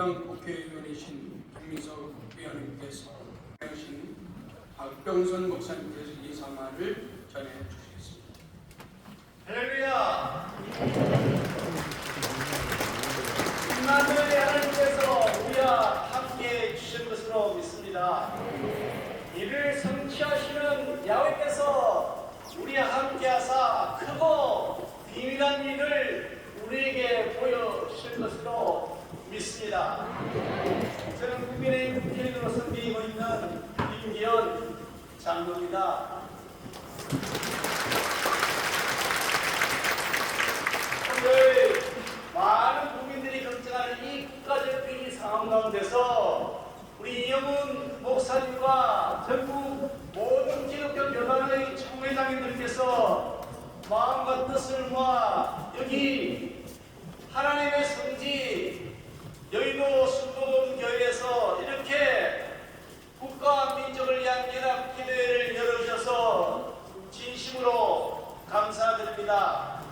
Speaker 11: 민주당 국회의원이신 김민석 의원님께서 하신 박병선 목사님께서 이 사마를 전해 주시겠습니다.
Speaker 9: 할렐루야! 임마누엘 하나님께서 우리와 함께 주신 것으로 믿습니다. 이를 성취하시는 야훼께서 우리와 함께하사 크고 비밀한 일을 우리에게 보여주실 것으로 믿습니다. 저는 국민의힘 국회의원으로 섬기고 있는 김기현 장로입니다. 오늘 많은 국민들이 걱정하는 이 국가적 위기 상황 가운데서 우리 이영훈 목사님과 전국 모든 기독교 교단의 총회장님들께서 마음과 뜻을 모아 여기 하나님의 성지 여의도 순복음 교회에서 이렇게 국가와 민족을 위한 연합 기도회를 열어주셔서 진심으로 감사드립니다.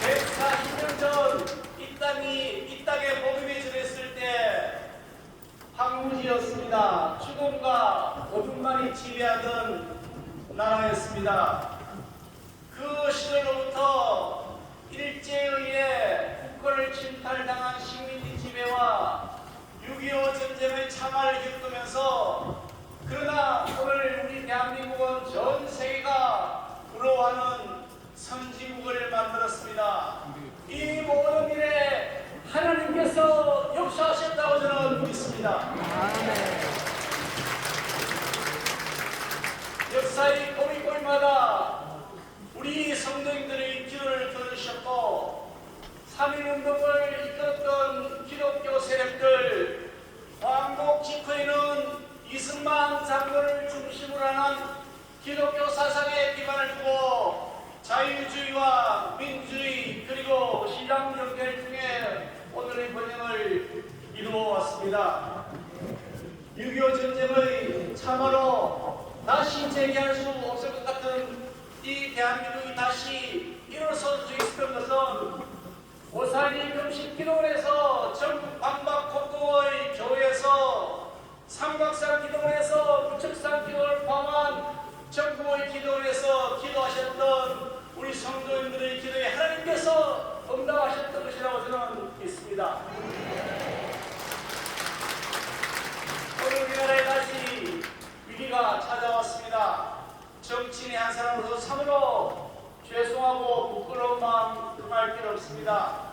Speaker 9: 140년 전 이 땅에 복음이 전했을 때 황무지였습니다. 죽음과 어둠만이 지배하던 나라였습니다. 그 시절로부터 일제의에 국권을 침탈당한 식민지 지배와 6.25 전쟁의 참화를 겪으면서 그러나 오늘 우리 대한민국은 전 세계가 부러워하는 선진국을 만들었습니다. 이 모든 일에 하나님께서 역사하셨다고 저는 믿습니다. 역사의 꼬리꼬리마다 우리 성도님들의 기도를 들으셨고 3.1운동을 이끌었던 기독교 세력들 왕복 직후에는 이승만 장군을 중심으로 하는 기독교 사상에 기반을 두고 자유주의와 민주주의 그리고 시장 연결 중에 오늘의 번영을 이루어왔습니다. 6.25 전쟁의 참화로 다시 재개할 수 없을 것 같은 이 대한민국이 다시 일어설 수 있었던 것은 오산이 금식 기도원에서 전국 방방곡곡의 교회에서 삼각산 기도원에서 무척산 기도를 포함한 전국의 기도원에서 기도하셨던 우리 성도님들의 기도에 하나님께서 응답하셨던 것이라고 저는 믿습니다. 오늘 우리나라에 다시 위기가 찾아왔습니다. 정치인의 한 사람으로서 참으로 죄송하고 부끄러운 마음 금할 길 없습니다.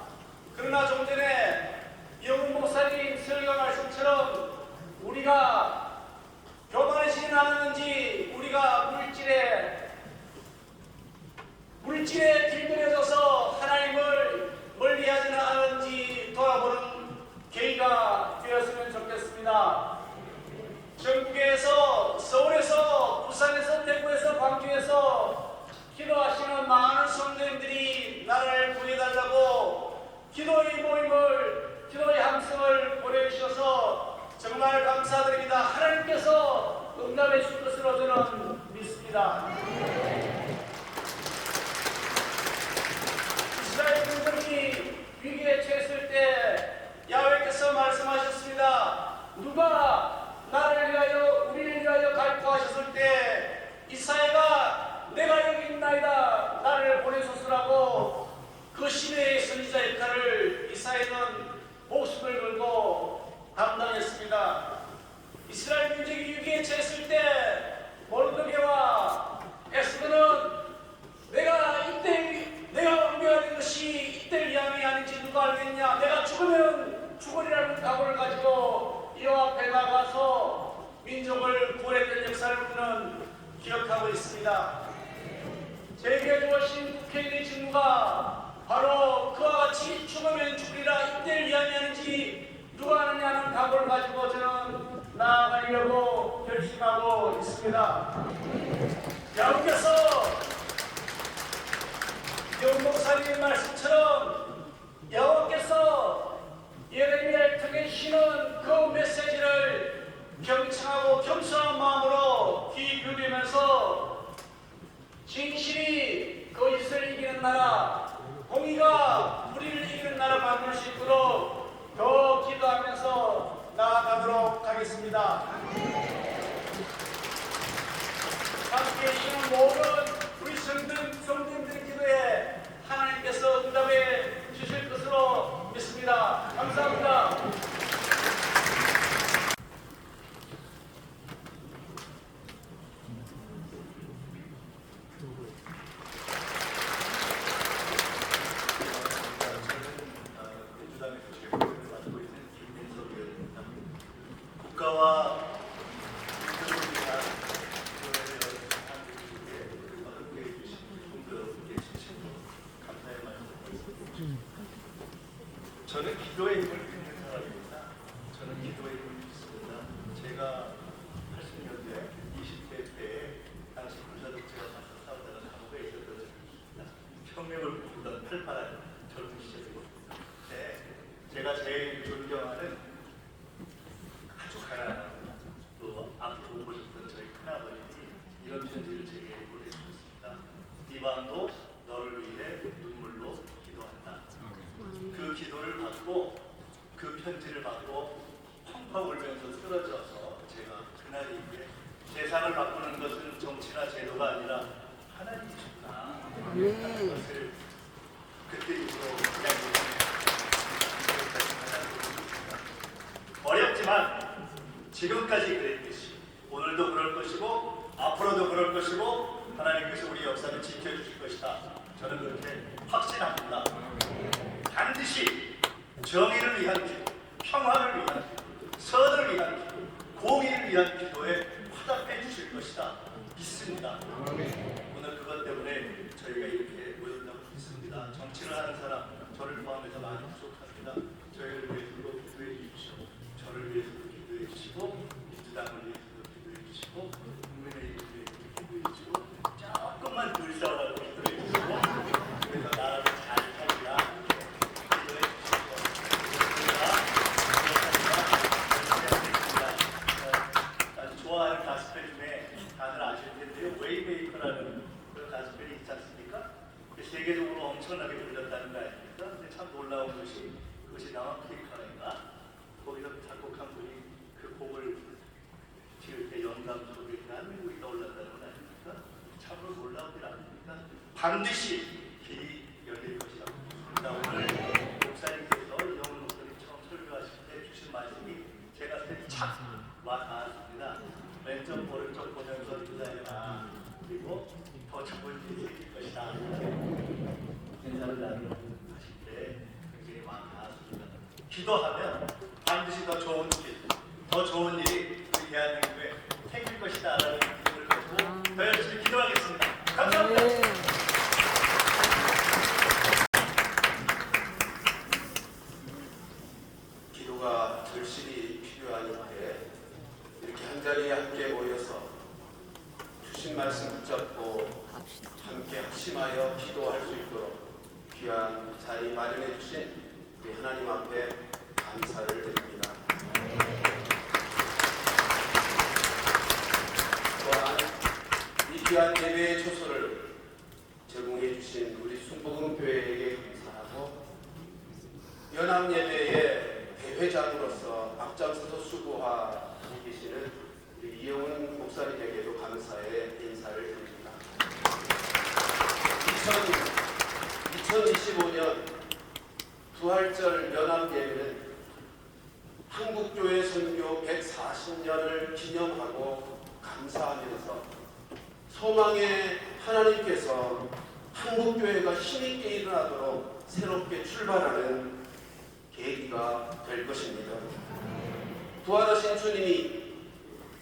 Speaker 9: 그러나 좀 전에 이영훈 목사님 설교 말씀처럼 우리가 교만하지는 않았는지 우리가 물질에 길들여져서 하나님을 멀리하지는 않았는지 돌아보는 계기가 되었으면 좋겠습니다. 전국에서 서울에서 부산에서 대구에서 광주에서 기도하시는 많은 성도님들이 나라를 구해달라고 기도의 모임을 기도의 함성을 보내주셔서 정말 감사드립니다. 하나님께서 응답해 줄 것으로 저는 믿습니다. 이스라엘 군들이 위기에 처했을 때 야훼께서 말씀하셨습니다. 누가 나를 위하여 우리를 위하여 갈구하셨을 때 이사야가 내가 여기 있나이다 나를 보내소서라고 그 시대의 선지자 역할을 이사야는 목숨을 걸고 담당했습니다. 이스라엘 민족이 위기에 처했을 때 모르드게와 에스더는 내가 은혜가 된 것이 이때를 위함이 아닌지 누가 알겠냐. 내가 죽으면 죽으리라는 각오를 가지고 여호와 앞에 나가서 민족을 구원했던 역사를 우리는 기억하고 있습니다. 제게 주어진 국회의원의 직무가 바로 그와 같이 죽으면 죽으리라 이때를 위함이 아닌지 누가 아느냐는 각오를 가지고 저는 나아가려고 결심하고 있습니다. 여러분께서 영 목사님의 말씀처럼 여호와께서 예레미야를 통해 쉬는 그 메시지를 경청하고 겸손한 마음으로 귀 기울이면서 진실이 거짓을 이기는 나라, 공의가 우리를 나라 만들 수 있도록 더 기도하면서 나아가도록 하겠습니다. 함께 계시는 모든 우리 성도님들 기도에 하나님께서 응답해 주실 것으로 믿습니다. 감사합니다.
Speaker 7: 국가와 저는 기도의 힘을 믿는 사람입니다. 저는 기도의 힘을 믿습니다. 제가 80년대 20대 때에 당시 군사독재가 싸우다가 감옥에 있었던 적이 있습니다. 혁명을 꿈꾸던 팔팔한 젊은 시절이고, 제가 제일 존경하는 아주 가난하고 또 앞으로 보고 싶던 저희 큰아버님이 이런 편지를 제게 보내주셨습니다. 이 밤도 너를 위해 눈물로 기도한다. 그 기도를 받고 그 편지를 받고 펑펑 울면서 쓰러져서 제가 그날이 이제 세상을 바꾸는 것은 정치나 제도가 아니라 하나님이셨구나 하는 것을 그때 이후로 어렵지만 지금까지 그랬듯이 오늘도 그럴 것이고 앞으로도 그럴 것이고 하나님께서 우리 역사를 지켜주실 것이다. 저는 그렇게 확신합니다. 반드시 정의를 위한 기도, 평화를 위한 기도, 선을 위한 기도, 공의를 위한 기도에 화답해 주실 것이다. 믿습니다. 오늘 그것 때문에 저희가 이렇게 모였다고 믿습니다. 정치를 하는 사람, 저를 포함해서 많이 부족합니다. 저희를 위해서도 기도해 주십시오. 저를 위해서도 기도해 주시고, 민주당을 위해서도 기도해 주시고, 국민의힘을 위해서도 기도해 주시고, 조금만 덜 싸우라고 기도해 주시고, 그래서 나라를 잘 살리라 기도해 주시고, 아주 좋아하는 가스펠 중에 다들 아실 텐데요. 웨이메이커라는 그 가스펠이 있지 않습니까? 세계적으로 엄청나게 불렸다는 거 아닙니까? 근데 참 놀라운 것이 그것이 남아프리카인가? 거기서 작곡한 분이 그 곡을 지을 때 영감 속에 대한민국이 떠올랐다는 건 아닙니까? 참으로 놀라운 일 아닙니까? 반드시 길이 열릴 것이라고 믿습니다. 오늘 목사님께서 이영훈 목사님 처음 설교하실 때 주신 말씀이 제가 참 와닿았습니다. 왼쪽 오른쪽 보면서 인사해라. 그리고 더 좋은 일이 생길 것이다. 인사를 하실 때 굉장히 와닿았습니다. 기도하면 반드시 더 좋은 길, 더 좋은 일이 우리 대한민국에 생길 것이다 라는 믿음을 갖고 더 열심히 기도하겠습니다. 감사합니다.
Speaker 12: 기도가 절실히 필요한 이때 이렇게 한자리에 함께 모여서 주신 말씀 붙잡고 함께 합심하여 기도할 수 있도록 귀한 자리 마련해 주신 우리 하나님 앞에 감사를 드립니다. 또한 이 귀한 예배의 초소를 제공해 주신 우리 순복음교회에게 감사하고 연합예배의 대회장으로서 앞장서서 수고하고 계시는 우리 이영훈 목사님에게도 감사의 인사를 드립니다. 2025년 부활절 연합예배는 한국교회 선교 140년을 기념하고 감사하면서 소망의 하나님께서 한국교회가 힘있게 일어나도록 새롭게 출발하는 계기가 될 것입니다. 부활하신 주님이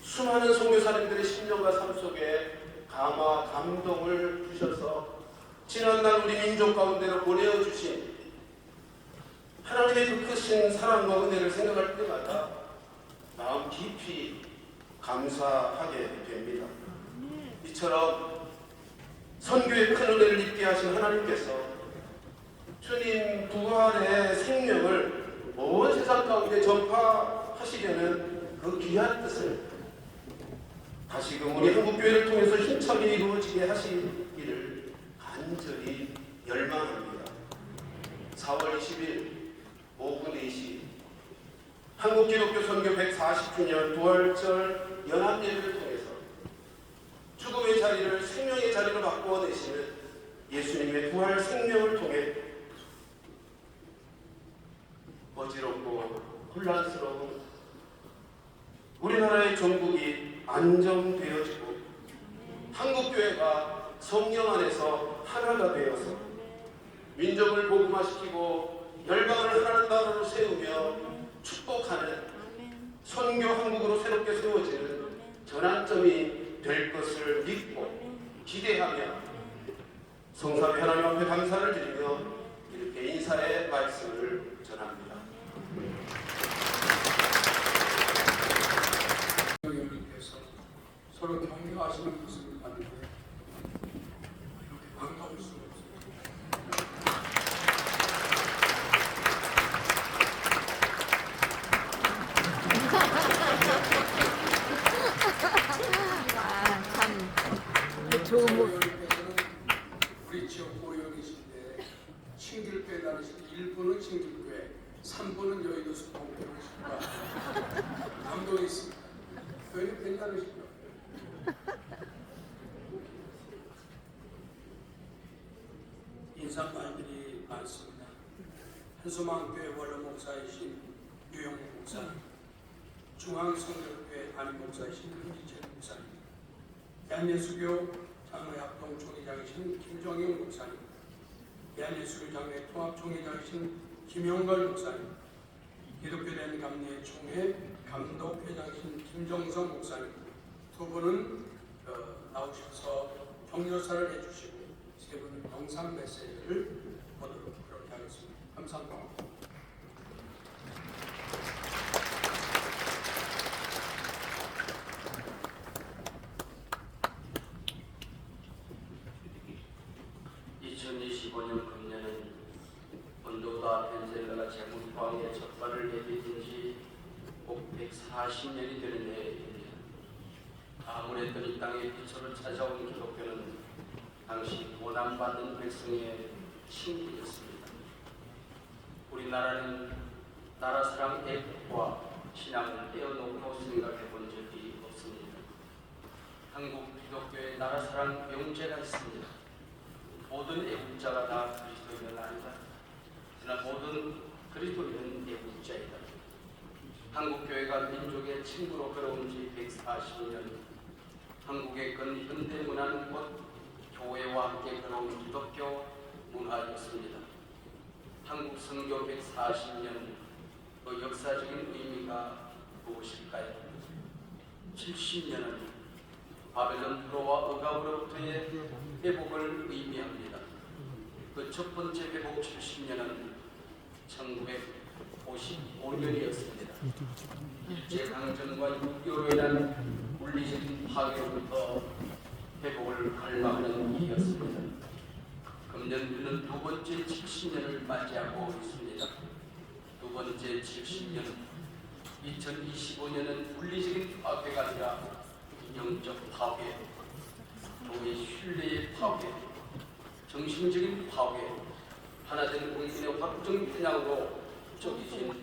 Speaker 12: 수많은 선교사님들의 심령과 삶 속에 감화, 감동을 주셔서 지난날 우리 민족 가운데로 보내어주신 하나님의 그 크신 사랑과 은혜를 생각할 때마다 마음 깊이 감사하게 됩니다. 이처럼 선교의 큰 은혜를 입게 하신 하나님께서 주님 부활의 생명을 온 세상 가운데 전파하시려는 그 귀한 뜻을 다시금 우리 한국교회를 통해서 힘차게 이루어지게 하시기를 간절히 열망합니다. 4월 20일 오후 4시 한국기독교선교 140주년 부활절 연합예배를 통해서 죽음의 자리를 생명의 자리로 바꾸어내시는 예수님의 부활 생명을 통해 어지럽고 혼란스러운 우리나라의 전국이 안정되어지고 한국교회가 성령 안에서 하나가 되어서 민족을 복음화시키고 열방을 하나님 나라로 세우며 축복하는 선교 한국으로 새롭게 세워지는 전환점이 될 것을 믿고 기대하며 성삼위 하나님 앞에 감사를 드리며 이렇게 인사의 말씀을 전합니다.
Speaker 11: 여러분께서 서로 격려하시는 모습을 봤는데 이렇게 반가울 수가 없어요.
Speaker 5: 좋은 모
Speaker 11: 여러분께서는 우리 지역 고역이신데 친길교회 다니실 1부는 친길교회, 3부는 여의도 수봉교회이십니다. 감동이 있습니다. 교회는 괜찮으십니다. 인사 말들이 많습니다. 한소망교회 원로 목사이신 유영호 목사님, 중앙성결교회 담임 목사이신 김기철 목사님, 대한예수교 장로합동 총회장이신 김정영 목사님, 대한예수교 장로회 통합 총회장이신 김용걸 목사님, 기독교대한 감리회 총회 감독회장이신 김정성 목사님 두 분은 나오셔서 격려사를 해주시고 세 분은 영상 메시지를 보도록 그렇게 하겠습니다. 감사합니다.
Speaker 10: 금년은 온도가 벤셀라가 제국왕의 첫 발을 내딛은 지 140년이 되는 해입니다. 아무래도 이 땅에 빛으로 찾아온 기독교는 당시 고난받는 백성의 친구였습니다. 우리나라는 나라사랑 애국과 신앙을 떼어놓고 생각해 본 적이 없습니다. 한국 기독교의 나라사랑 명제가 있습니다. 모든 애국자가 다 그리스도인은 아니다. 그러나 모든 그리스도인은 애국자이다. 한국교회가 민족의 친구로 걸어온 지 140년, 한국의 근현대 문화는 곧 교회와 함께 걸어온 기독교 문화였습니다. 한국 선교 140년, 그 역사적인 의미가 무엇일까요? 70년은 바벨론 포로와 억압으로부터의 회복을 의미합니다. 그 첫 번째 회복 70년은 1955년이었습니다. 일제강점과 6.25로 인한 물리적인 파괴로부터 회복을 갈망하는 일이었습니다. 금년 우리는 두 번째 70년을 맞이하고 있습니다. 두 번째 70년, 2025년은 물리적인 파괴가 아니라 영적 파괴, 교회 신뢰의 파괴, 정신적인 파괴, 하나된 국민의 확정 편향으로 쪼개진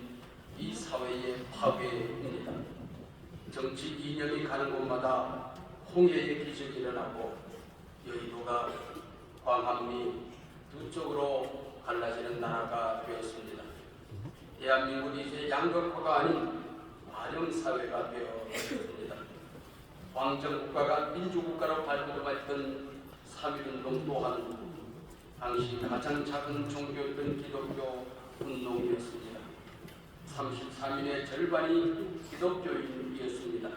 Speaker 10: 이 사회의 파괴입니다. 정치 이념이 가는 곳마다 홍해의 기적이 일어나고 여의도가 광화문이 두 쪽으로 갈라지는 나라가 되었습니다. 대한민국이 이제 양극화가 아닌 환영사회가 되었습니다. 왕정국가가 민주국가로 발돋움했던 3.1운동 또한 당시 가장 작은 종교였던 기독교 운동이었습니다. 33인의 절반이 기독교인이었습니다.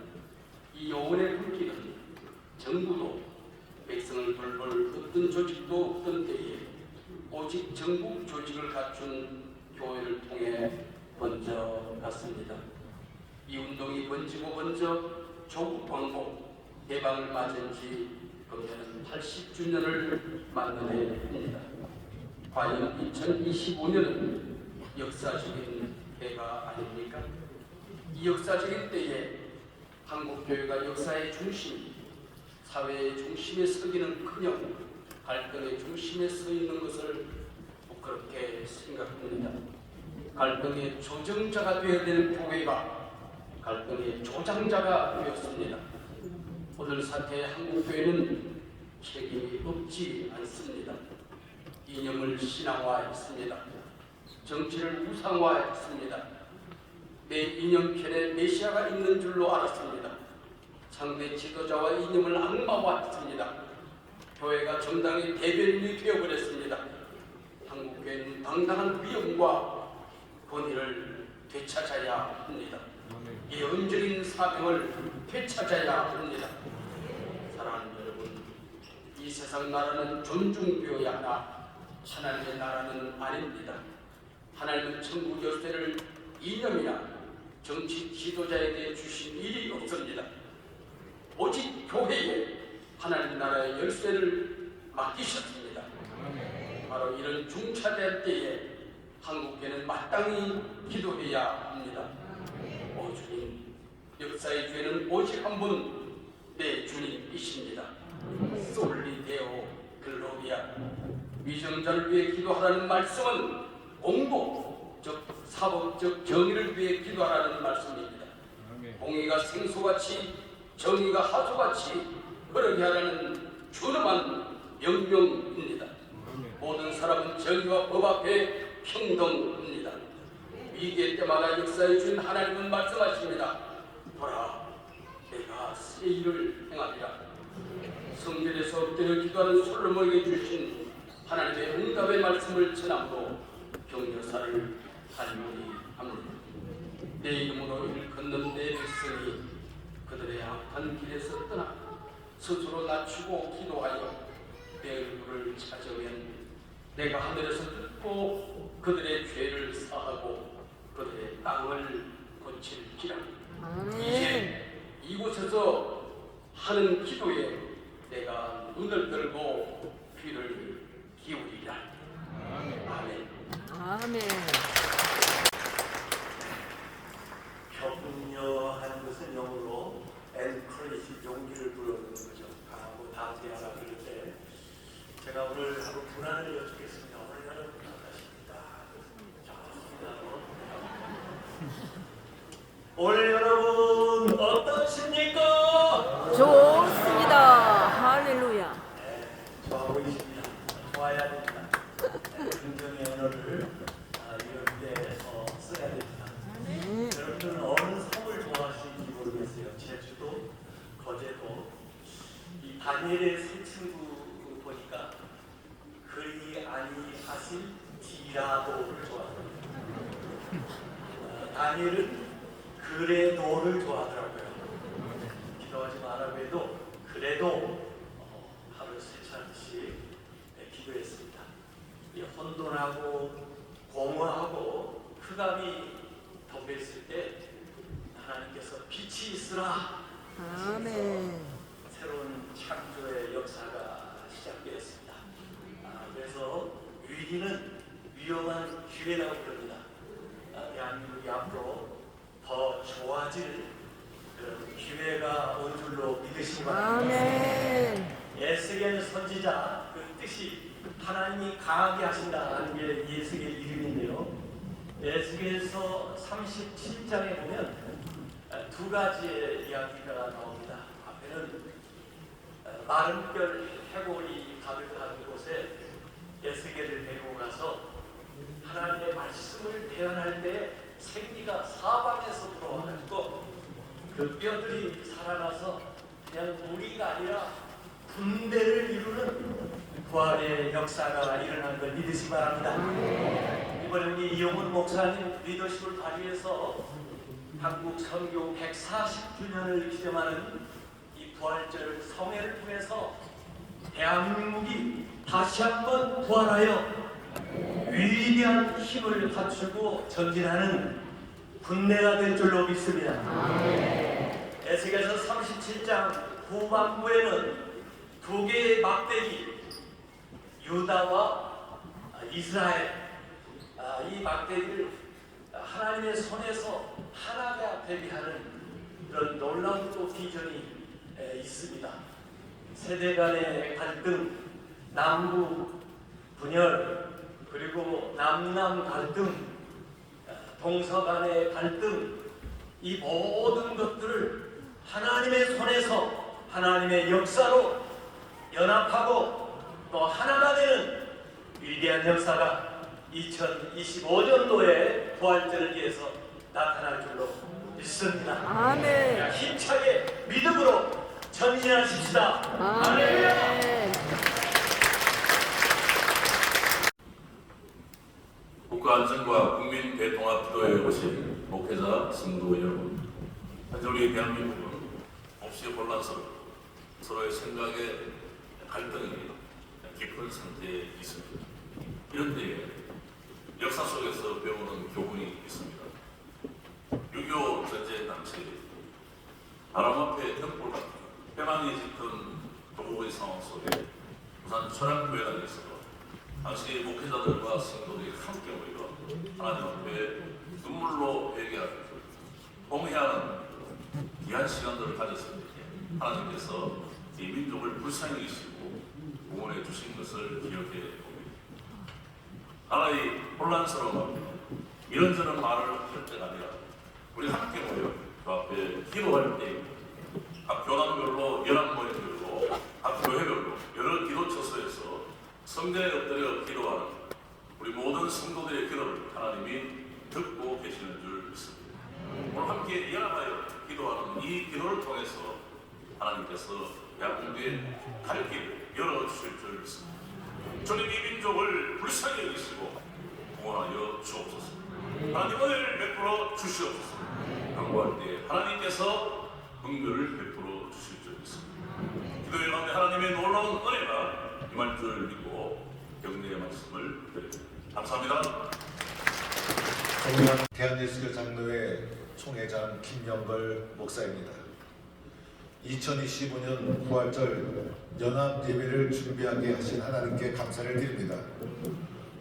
Speaker 10: 이 여운의 불길은 정부도 백성을 돌볼 어떤 조직도 없던 때에 오직 전국 조직을 갖춘 교회를 통해 번져갔습니다. 이 운동이 번지고 번져 조국 광복 해방을 맞은 지 금년은 80주년을 맞는 해입니다. 과연 2025년은 역사적인 해가 아닙니까? 이 역사적인 때에 한국교회가 역사의 중심, 사회의 중심에 서기는커녕 갈등의 중심에 서 있는 것을 부끄럽게 생각합니다. 갈등의 조정자가 되어야 될 교회가 갈등의 조장자가 되었습니다. 오늘 사태의 한국교회는 책임이 없지 않습니다. 이념을 신앙화했습니다. 정치를 우상화했습니다. 내 이념 편에 메시아가 있는 줄로 알았습니다. 상대 지도자와 이념을 악마화했습니다. 교회가 정당의 대변인이 되어버렸습니다. 한국교회는 당당한 위엄과 권위를 되찾아야 합니다. 예언적인 사명을 되찾아야 합니다. 사랑하는 여러분, 이 세상 나라는 존중되어야 하나 하나님의 나라는 아닙니다. 하나님은 천국 열쇠를 이념이나 정치 지도자에게 주신 일이 없습니다. 오직 교회에 하나님 나라의 열쇠를 맡기셨습니다. 바로 이런 중차대할 때에 한국교회는 마땅히 기도해야 합니다. 오 주님, 역사의 주에는 오직 한 분 내 주님이십니다. 솔리데오 글로리아. 위정자를 위해 기도하라는 말씀은 공복, 즉 사법적 정의를 위해 기도하라는 말씀입니다. 공의가 생소같이 정의가 하소같이 그러게 하라는 준엄한 명령입니다. 모든 사람은 정의와 법 앞에 평등합니다. 위기의 때마다 역사에 준 하나님은 말씀하십니다. 보라, 내가 새 일을 행하리라. 성전에서 엎드려 기도하는 솔로몬에게 주신 하나님의 응답의 말씀을 전함으로 격려사를 간절히 합니다. 내 이름으로 일컫는 내 백성이 그들의 악한 길에서 떠나 스스로 낮추고 기도하여 내 얼굴을 찾으면 내가 하늘에서 듣고 그들의 죄를 사하고 그들의 땅을 고칠지라. 이제 이곳에서 하는 기도에 내가 눈을 들고 귀를 기울이라. 아멘.
Speaker 5: 아멘.
Speaker 7: 격려하는 것은 영어로 encourage, 용기를 불어넣는 거죠. 강하고 담대하라 그럴 때 제가 오늘 하루 불안을 여쭙겠습니다. 오늘 여러분 어떠십니까? 오늘 여러분 어떠십니까?
Speaker 5: 좋습니다. 할렐루야.
Speaker 7: 네, 좋아하고 있습니다. 좋아야 됩니다. 네, 긍정의 언어를 이럴 때 써야 됩니다. 여러분들은 어느 성을 좋아하시는지 모르겠어요. 제주도, 거제도. 이 다니엘의 세 친구 보니까 그리 아니하신 디라도를 좋아합니다. 다니엘은 그레도를 좋아하더라고요. 기도하지 말라고 해도 그래도 하루에 3차씩 기도했습니다. 이 혼돈하고 공허하고 흑암이 덮여있을 때 하나님께서 빛이 있으라.
Speaker 5: 아멘.
Speaker 7: 새로운 창조의 역사가 시작되었습니다. 그래서 위기는 위험한 기회라고 부릅니다. 대한민국이 앞으로 더 좋아질 그런 기회가 온 줄로 믿으시기 바랍니다.
Speaker 5: 아멘.
Speaker 7: 에스겔 선지자 그 뜻이 하나님이 강하게 하신다는 게 에스겔 이름인데요. 에스겔서 37장에 보면 두 가지의 이야기가 나옵니다. 앞에는 마른 뼈 해골이 가득한 곳에 에스겔을 데리고 가서 하나님의 말씀을 대언할 때 생기가 사방에서 불어와가지고 그 뼈들이 살아나서 그냥 무리가 아니라 군대를 이루는 부활의 역사가 일어난 걸 믿으시기 바랍니다. 이번에 우리 이용훈 목사님 리더십을 발휘해서 한국 선교 140주년을 기념하는 이 부활절 성회를 통해서 대한민국이 다시 한번 부활하여 위대한 힘을 갖추고 전진하는 군대가 될 줄로 믿습니다. 에스겔서 37장 후반부에는 두 개의 막대기, 유다와 이스라엘, 이 막대기를 하나님의 손에서 하나가 되게 하는 그런 놀라운 또 비전이 있습니다. 세대 간의 갈등, 남북 분열, 그리고 남남 갈등,
Speaker 3: 동서 간의 갈등, 이 모든 것들을 하나님의 손에서 하나님의 역사로 연합하고 또 하나가 되는 위대한 역사가 2025년도에 부활절을 위해서 나타날 줄로 믿습니다.
Speaker 5: 아멘.
Speaker 3: 힘차게 믿음으로 전진하십시다.
Speaker 5: 아멘.
Speaker 13: 국가안전과 국민 대통합 기도에 오신 목회자, 성도 여러분, 현재 우리 대한민국은 몹시 혼란스럽고 서로의 생각에 갈등이 깊은 상태에 있습니다. 이런 때에 역사 속에서 배우는 교훈이 있습니다. 6.25 전쟁 당시 바람 앞에 등불 같은 패망이 짙은 조국의 상황 속에 부산 천안교회당에서 당시 목회자들과 성도들이 함께 모여 하나님 앞에 눈물로 회개하고 봉해하는 귀한 시간들을 가졌을 때 하나님께서 이 민족을 불쌍히 여기시고 구원해 주신 것을 기억해 봅니다. 나라의 혼란스러운 앞에 이런저런 말을 할 때가 아니라 우리 함께 모여 그 앞에 기도할 때 각 교단별로, 연합 모임별로, 각 교회별로 여러 기도 처소에서 성전에 엎드려 기도하는 우리 모든 성도들의 기도를 하나님이 듣고 계시는 줄 믿습니다. 오늘 함께 연합하여 기도하는 이 기도를 통해서 하나님께서 야곱의 갈 길을 열어주실 줄 믿습니다. 주님 이 민족을 불쌍히 여기시고 구원하여 주옵소서. 하나님 은혜를 베풀어 주시옵소서. 강구할 때 하나님께서 긍휼을 베풀어 주실 줄 믿습니다. 기도의 가운데 하나님의 놀라운 은혜가 임할 줄 믿고 격려의 말씀을 드립니다. 감사합니다.
Speaker 14: 대한예수교 장로회 총회장 김영걸 목사입니다. 2025년 부활절 연합 예배를 준비하게 하신 하나님께 감사를 드립니다.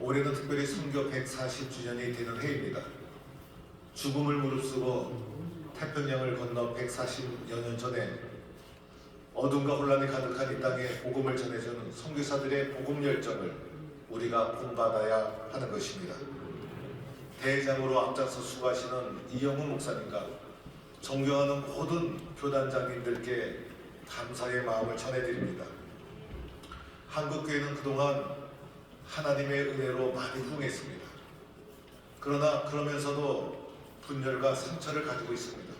Speaker 14: 올해는 특별히 선교 140주년이 되는 해입니다. 죽음을 무릅쓰고 태평양을 건너 140여 년 전에 어둠과 혼란이 가득한 이 땅에 복음을 전해주는 선교사들의 복음 열정을 우리가 본받아야 하는 것입니다. 대장으로 앞장서 수고하시는 이영훈 목사님과 존경하는 모든 교단장님들께 감사의 마음을 전해드립니다. 한국교회는 그동안 하나님의 은혜로 많이 흥했습니다. 그러나 그러면서도 분열과 상처를 가지고 있습니다.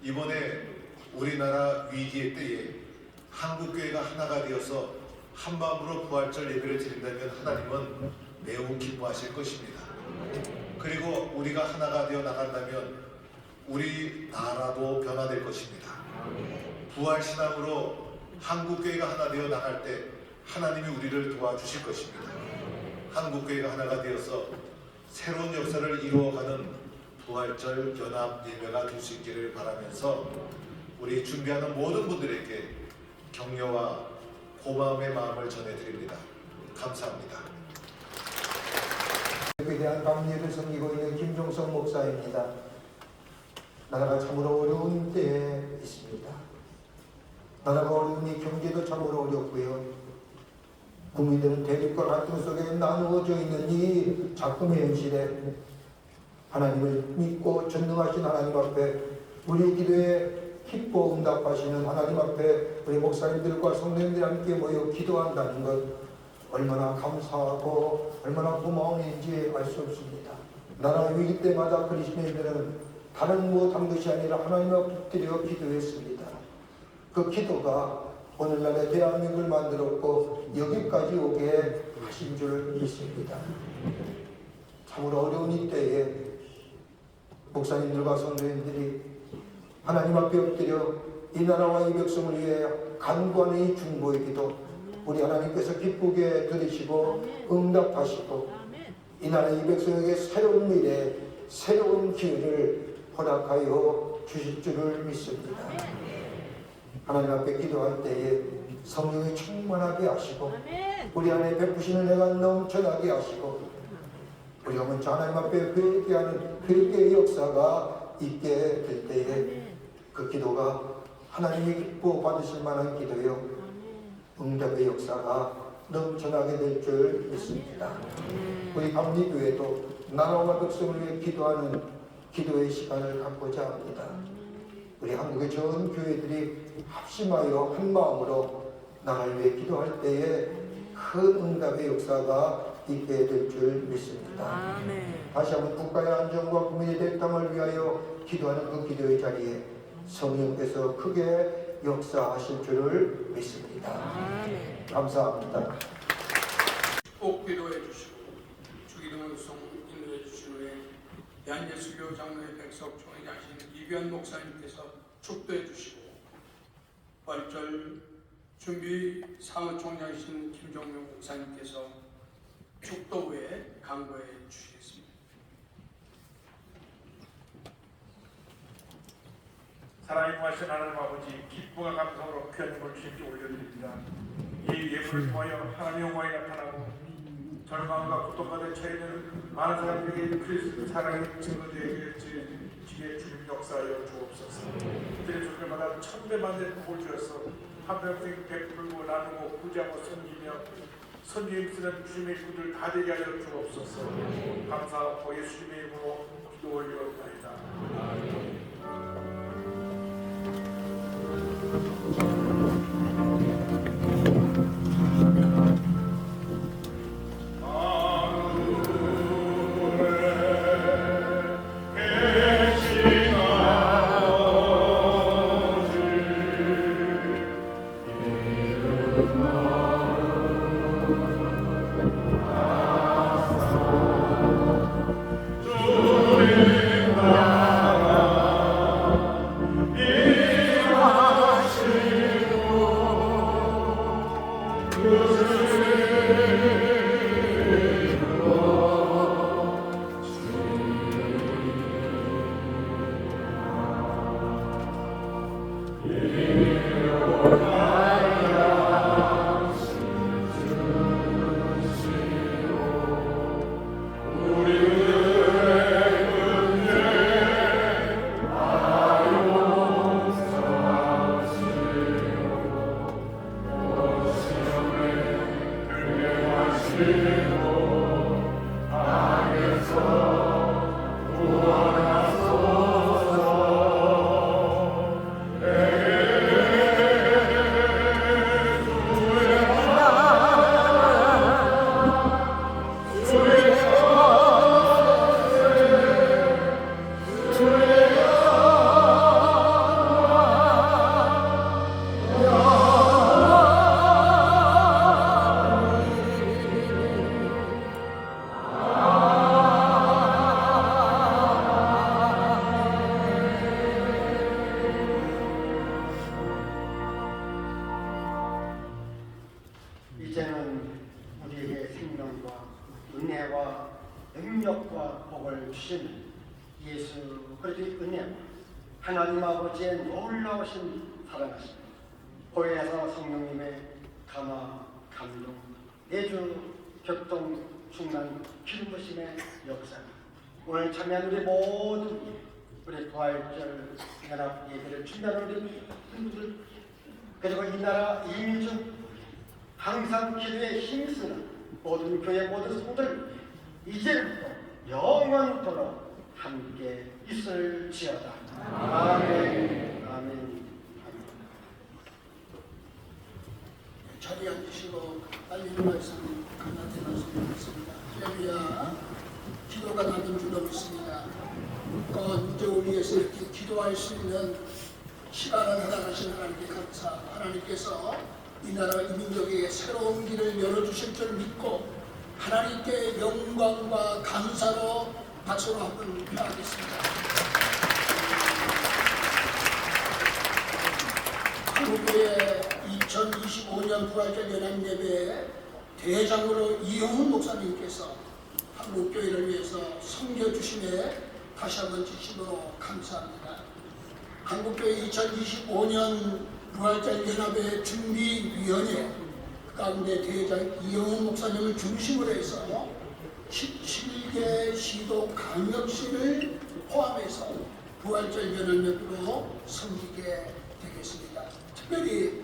Speaker 14: 이번에 우리나라 위기의 때에 한국교회가 하나가 되어서 한마음으로 부활절 예배를 드린다면 하나님은 매우 기뻐하실 것입니다. 그리고 우리가 하나가 되어 나간다면 우리 나라도 변화될 것입니다. 부활신앙으로 한국교회가 하나 되어 나갈 때 하나님이 우리를 도와주실 것입니다. 한국교회가 하나가 되어서 새로운 역사를 이루어가는 부활절 연합 예배가 될 수 있기를 바라면서 우리 준비하는 모든 분들에게 격려와 고마움의 마음을 전해드립니다. 감사합니다.
Speaker 15: 에 대한 감리를 섬기고 있는 김종석 목사입니다. 나라가 참으로 어려운 때에 있습니다. 나라가 어려우니 경제도 참으로 어렵고요. 국민들은 대립과 갈등 속에 나누어져 있는 이 작품의 현실에 하나님을 믿고 전능하신 하나님 앞에 우리 기도에 기뻐 응답하시는 하나님 앞에 우리 목사님들과 성도님들이 함께 모여 기도한다는 것 얼마나 감사하고 얼마나 고마운지 알 수 없습니다. 나라 위기 때마다 그리스도인들은 다른 무엇한 것이 아니라 하나님 앞에 엎드려 기도했습니다. 그 기도가 오늘날의 대한민국을 만들었고 여기까지 오게 하신 줄 믿습니다. 참으로 어려운 이때에 목사님들과 성도님들이 하나님 앞에 엎드려 이 나라와 이 백성을 위해 간구하는 이 중보의 기도 우리 하나님께서 기쁘게 들으시고 응답하시고 이 나라 이 백성에게 새로운 미래 새로운 기회를 허락하여 주실 줄을 믿습니다. 하나님 앞에 기도할 때에 성령이 충만하게 하시고 우리 안에 베푸시는 은혜가 넘쳐나게 하시고 우리가 먼저 하나님 앞에 회개하는 회개의 역사가 있게 될 때에 그 기도가 하나님이 기뻐 받으실 만한 기도요 응답의 역사가 넘쳐나게 될 줄 믿습니다. 우리 감리교회도 나라와 백성을 위해 기도하는 기도의 시간을 갖고자 합니다. 우리 한국의 전 교회들이 합심하여 한 마음으로 나라를 위해 기도할 때에 큰 응답의 역사가 있게 될 줄 믿습니다. 다시 한번 국가의 안정과 국민의 대통령을 위하여 기도하는 그 기도의 자리에 성령께서 크게 역사하실 줄을 믿습니다. 감사합니다.
Speaker 11: 꼭 기도해 주시고 주기도문 송 인도해 주신 후에 대한예수교 장로회 백석 총회장이신 이변 목사님께서 축도해 주시고 부활절 준비 사무총장이신 김종명 목사님께서 축도 후에 강구해 주시겠습니다.
Speaker 6: 사랑이 구하신 하나님 아버지, 기쁨과 감사로 귀한 걸 주님께 올려드립니다. 이 예물을 통하여 하나님의 영광이 나타나고 절망과 고통가운데 처해있는 많은 사람들에게 그리스도의 사랑의 증거되게 주의 주님 역사하여 주옵소서. 그들의 존재마다 천배만의 복을 주어서 한 명씩 베풀고 나누고 구제하고 섬기며 선지임 쓰는 주님의 구들 다 되게 하여 주옵소서. 감사하고 예수님의 이름으로 기도 올려옵나이다.
Speaker 16: 이제는 우리에게 생명과 은혜와 능력과 복을 주시는 예수 그리스도의 은혜와 하나님 아버지의 놀라우신 사랑하심, 고해사 성령님의 감화, 감동, 내주, 격동, 충만, 기름 부심의 역사, 오늘 참여한 우리 모든 우리 부활절 연합 예배를 준비하는 우리 분들, 그리고 이 나라 이민족 항상 기도에 힘쓰는 모든 교회 모든 성도들 이제부터 영원토록 함께 있을지어다. 아멘. 아멘.
Speaker 17: 자리에 앉으시고 알리는 말씀 강한테 말씀드리겠습니다. 할렐루야. 기도가 답인 줄로 믿습니다. 이제 우리에서 이렇게 기도할 수 있는 시간을 허락하신 하나님께 감사. 하나님께서 이 나라 이 민족에게 새로운 길을 열어주실 줄 믿고 하나님께 영광과 감사로 박수로 한번 하겠습니다. 한국교회 2025년 부활절 연합예배에 대장으로 이영훈 목사님께서 한국교회를 위해서 섬겨주심에 다시 한번 진심으로 감사합니다. 한국교회 2025년 부활절 연합회 준비위원회 가운데 대장 이영훈 목사님을 중심으로 해서 17개 시도 강력시를 포함해서 부활절 연합회로 섬기게 되겠습니다. 특별히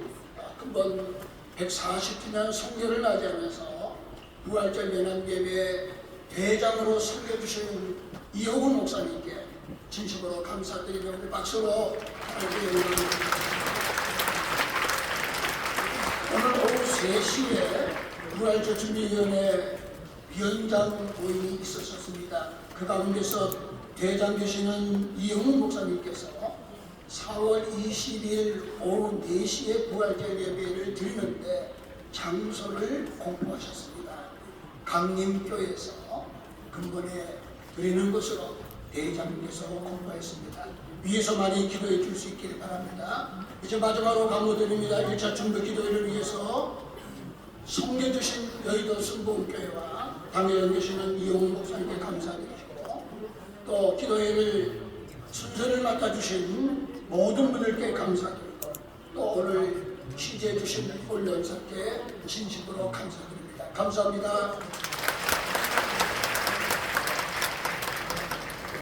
Speaker 17: 금번 140주년 성교를 맞이하면서 부활절 연합예배 대장으로 섬겨주시는 이호훈 목사님께 진심으로 감사드리며 오늘 박수로 영광드립니다. 오늘 오후 3시에 부활절준비위원회 위원장 모임이 있었습니다. 그 가운데서 대장 되시는 이영훈 목사님께서 4월 20일 오후 4시에 부활절 예배를 드리는데 장소를 공포하셨습니다. 강림교에서 근본에 드리는 것으로 대장님께서 공포했습니다. 위에서 많이 기도해 줄 수 있기를 바랍니다. 이제 마지막으로 강조드립니다. 1차 준비 기도회를 위해서 섬겨주신 여의도 순복음교회와 당에 계시는 이용훈 목사님께 감사드리고 또 기도회를 순서를 맡아주신 모든 분들께 감사드리고 또 오늘 취재해 주신 홀연사께 진심으로 감사드립니다. 감사합니다.